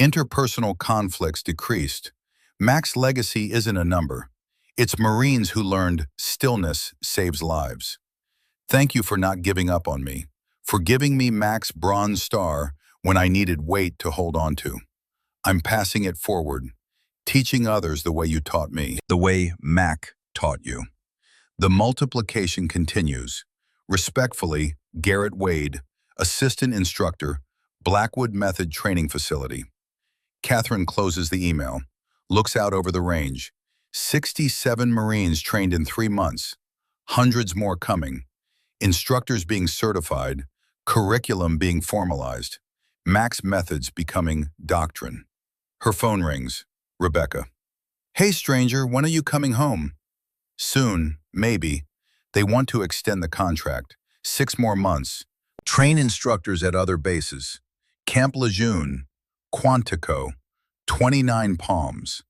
Interpersonal conflicts decreased. Mac's legacy isn't a number. It's Marines who learned stillness saves lives. Thank you for not giving up on me, for giving me Mac's Bronze Star when I needed weight to hold on to. I'm passing it forward, teaching others the way you taught me, the way Mac taught you." The multiplication continues. Respectfully, Garrett Wade, Assistant Instructor, Blackwood Method Training Facility. Catherine closes the email, looks out over the range. 67 Marines trained in 3 months, hundreds more coming, instructors being certified, curriculum being formalized, Mac's methods becoming doctrine. Her phone rings. Rebecca. "Hey stranger, when are you coming home?" "Soon, maybe. They want to extend the contract. 6 more months. Train instructors at other bases. Camp Lejeune, Quantico, 29 Palms."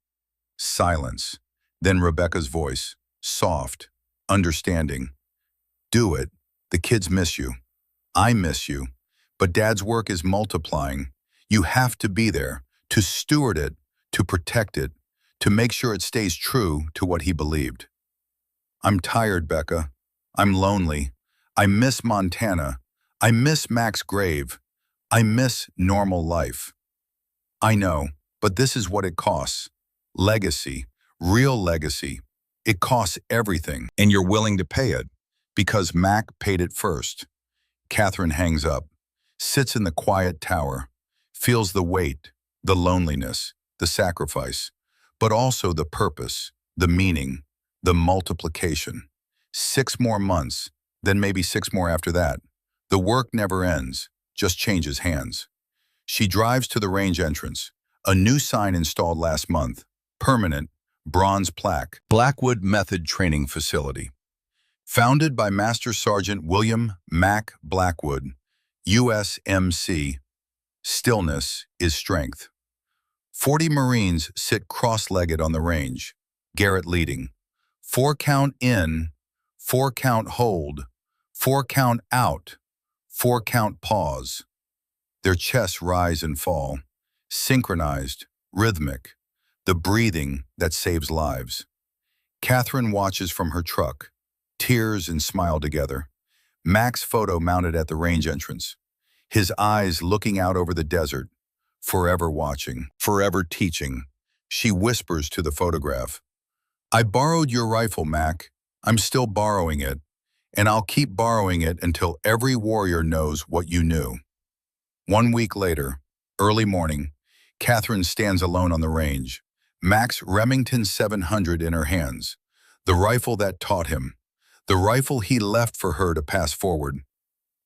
Silence. Then Rebecca's voice, soft, understanding. "Do it. The kids miss you. I miss you. But Dad's work is multiplying. You have to be there, to steward it, to protect it, to make sure it stays true to what he believed." "I'm tired, Becca. I'm lonely. I miss Montana. I miss Mac's grave. I miss normal life." "I know, but this is what it costs. Legacy, real legacy. It costs everything, and you're willing to pay it, because Mac paid it first." Catherine hangs up, sits in the quiet tower, feels the weight, the loneliness, the sacrifice, but also the purpose, the meaning, the multiplication. 6 more months, then maybe 6 more after that. The work never ends, just changes hands. She drives to the range entrance, a new sign installed last month, permanent, bronze plaque, Blackwood Method Training Facility. Founded by Master Sergeant William Mac Blackwood, USMC, stillness is strength. 40 Marines sit cross-legged on the range, Garrett leading. 4 count in, 4 count hold, 4 count out, 4 count pause. Their chests rise and fall, synchronized, rhythmic, the breathing that saves lives. Catherine watches from her truck, tears and smile together. Mac's photo mounted at the range entrance. His eyes looking out over the desert, forever watching, forever teaching. She whispers to the photograph, "I borrowed your rifle, Mac. I'm still borrowing it, and I'll keep borrowing it until every warrior knows what you knew." 1 week later, early morning, Catherine stands alone on the range, Mac's Remington 700 in her hands, the rifle that taught him, the rifle he left for her to pass forward.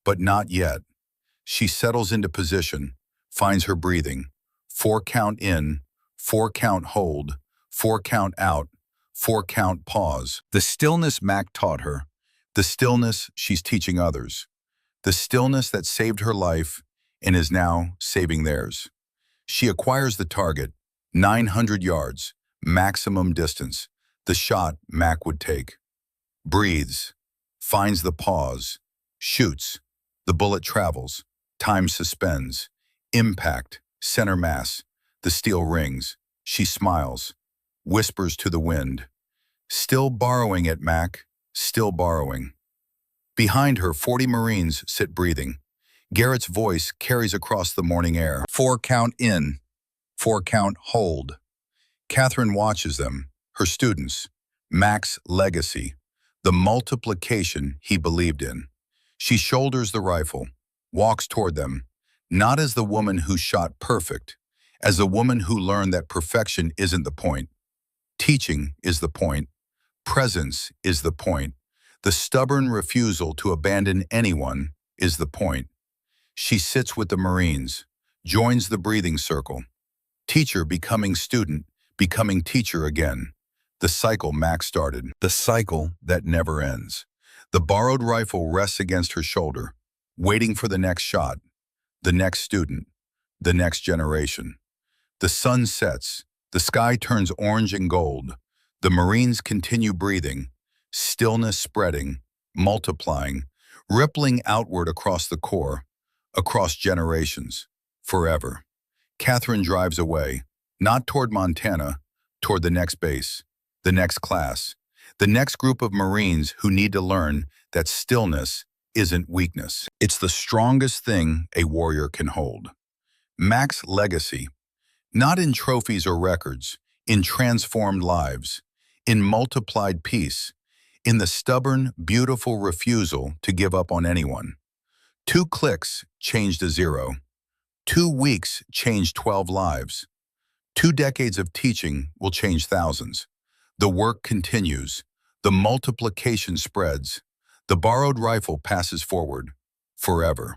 But not yet. She settles into position, finds her breathing. 4 count in, 4 count hold, 4 count out, 4 count pause. The stillness Mac taught her, the stillness she's teaching others, the stillness that saved her life and is now saving theirs. She acquires the target, 900 yards, maximum distance, the shot Mac would take. Breathes, finds the pause, shoots, the bullet travels, time suspends, impact, center mass, the steel rings. She smiles, whispers to the wind, "Still borrowing it, Mac, still borrowing." Behind her, 40 Marines sit breathing. Garrett's voice carries across the morning air. 4 count in, 4 count hold. Catherine watches them, her students, Mac's legacy, the multiplication he believed in. She shoulders the rifle, walks toward them, not as the woman who shot perfect, as the woman who learned that perfection isn't the point. Teaching is the point. Presence is the point. The stubborn refusal to abandon anyone is the point. She sits with the Marines, joins the breathing circle. Teacher becoming student, becoming teacher again. The cycle Mac started, the cycle that never ends. The borrowed rifle rests against her shoulder, waiting for the next shot, the next student, the next generation. The sun sets, the sky turns orange and gold. The Marines continue breathing, stillness spreading, multiplying, rippling outward across the Corps, across generations, forever. Catherine drives away, not toward Montana, toward the next base, the next class, the next group of Marines who need to learn that stillness isn't weakness. It's the strongest thing a warrior can hold. Mac's legacy, not in trophies or records, in transformed lives, in multiplied peace, in the stubborn, beautiful refusal to give up on anyone. 2 clicks changed a zero. 2 weeks changed 12 lives. 2 decades of teaching will change thousands. The work continues. The multiplication spreads. The borrowed rifle passes forward, forever.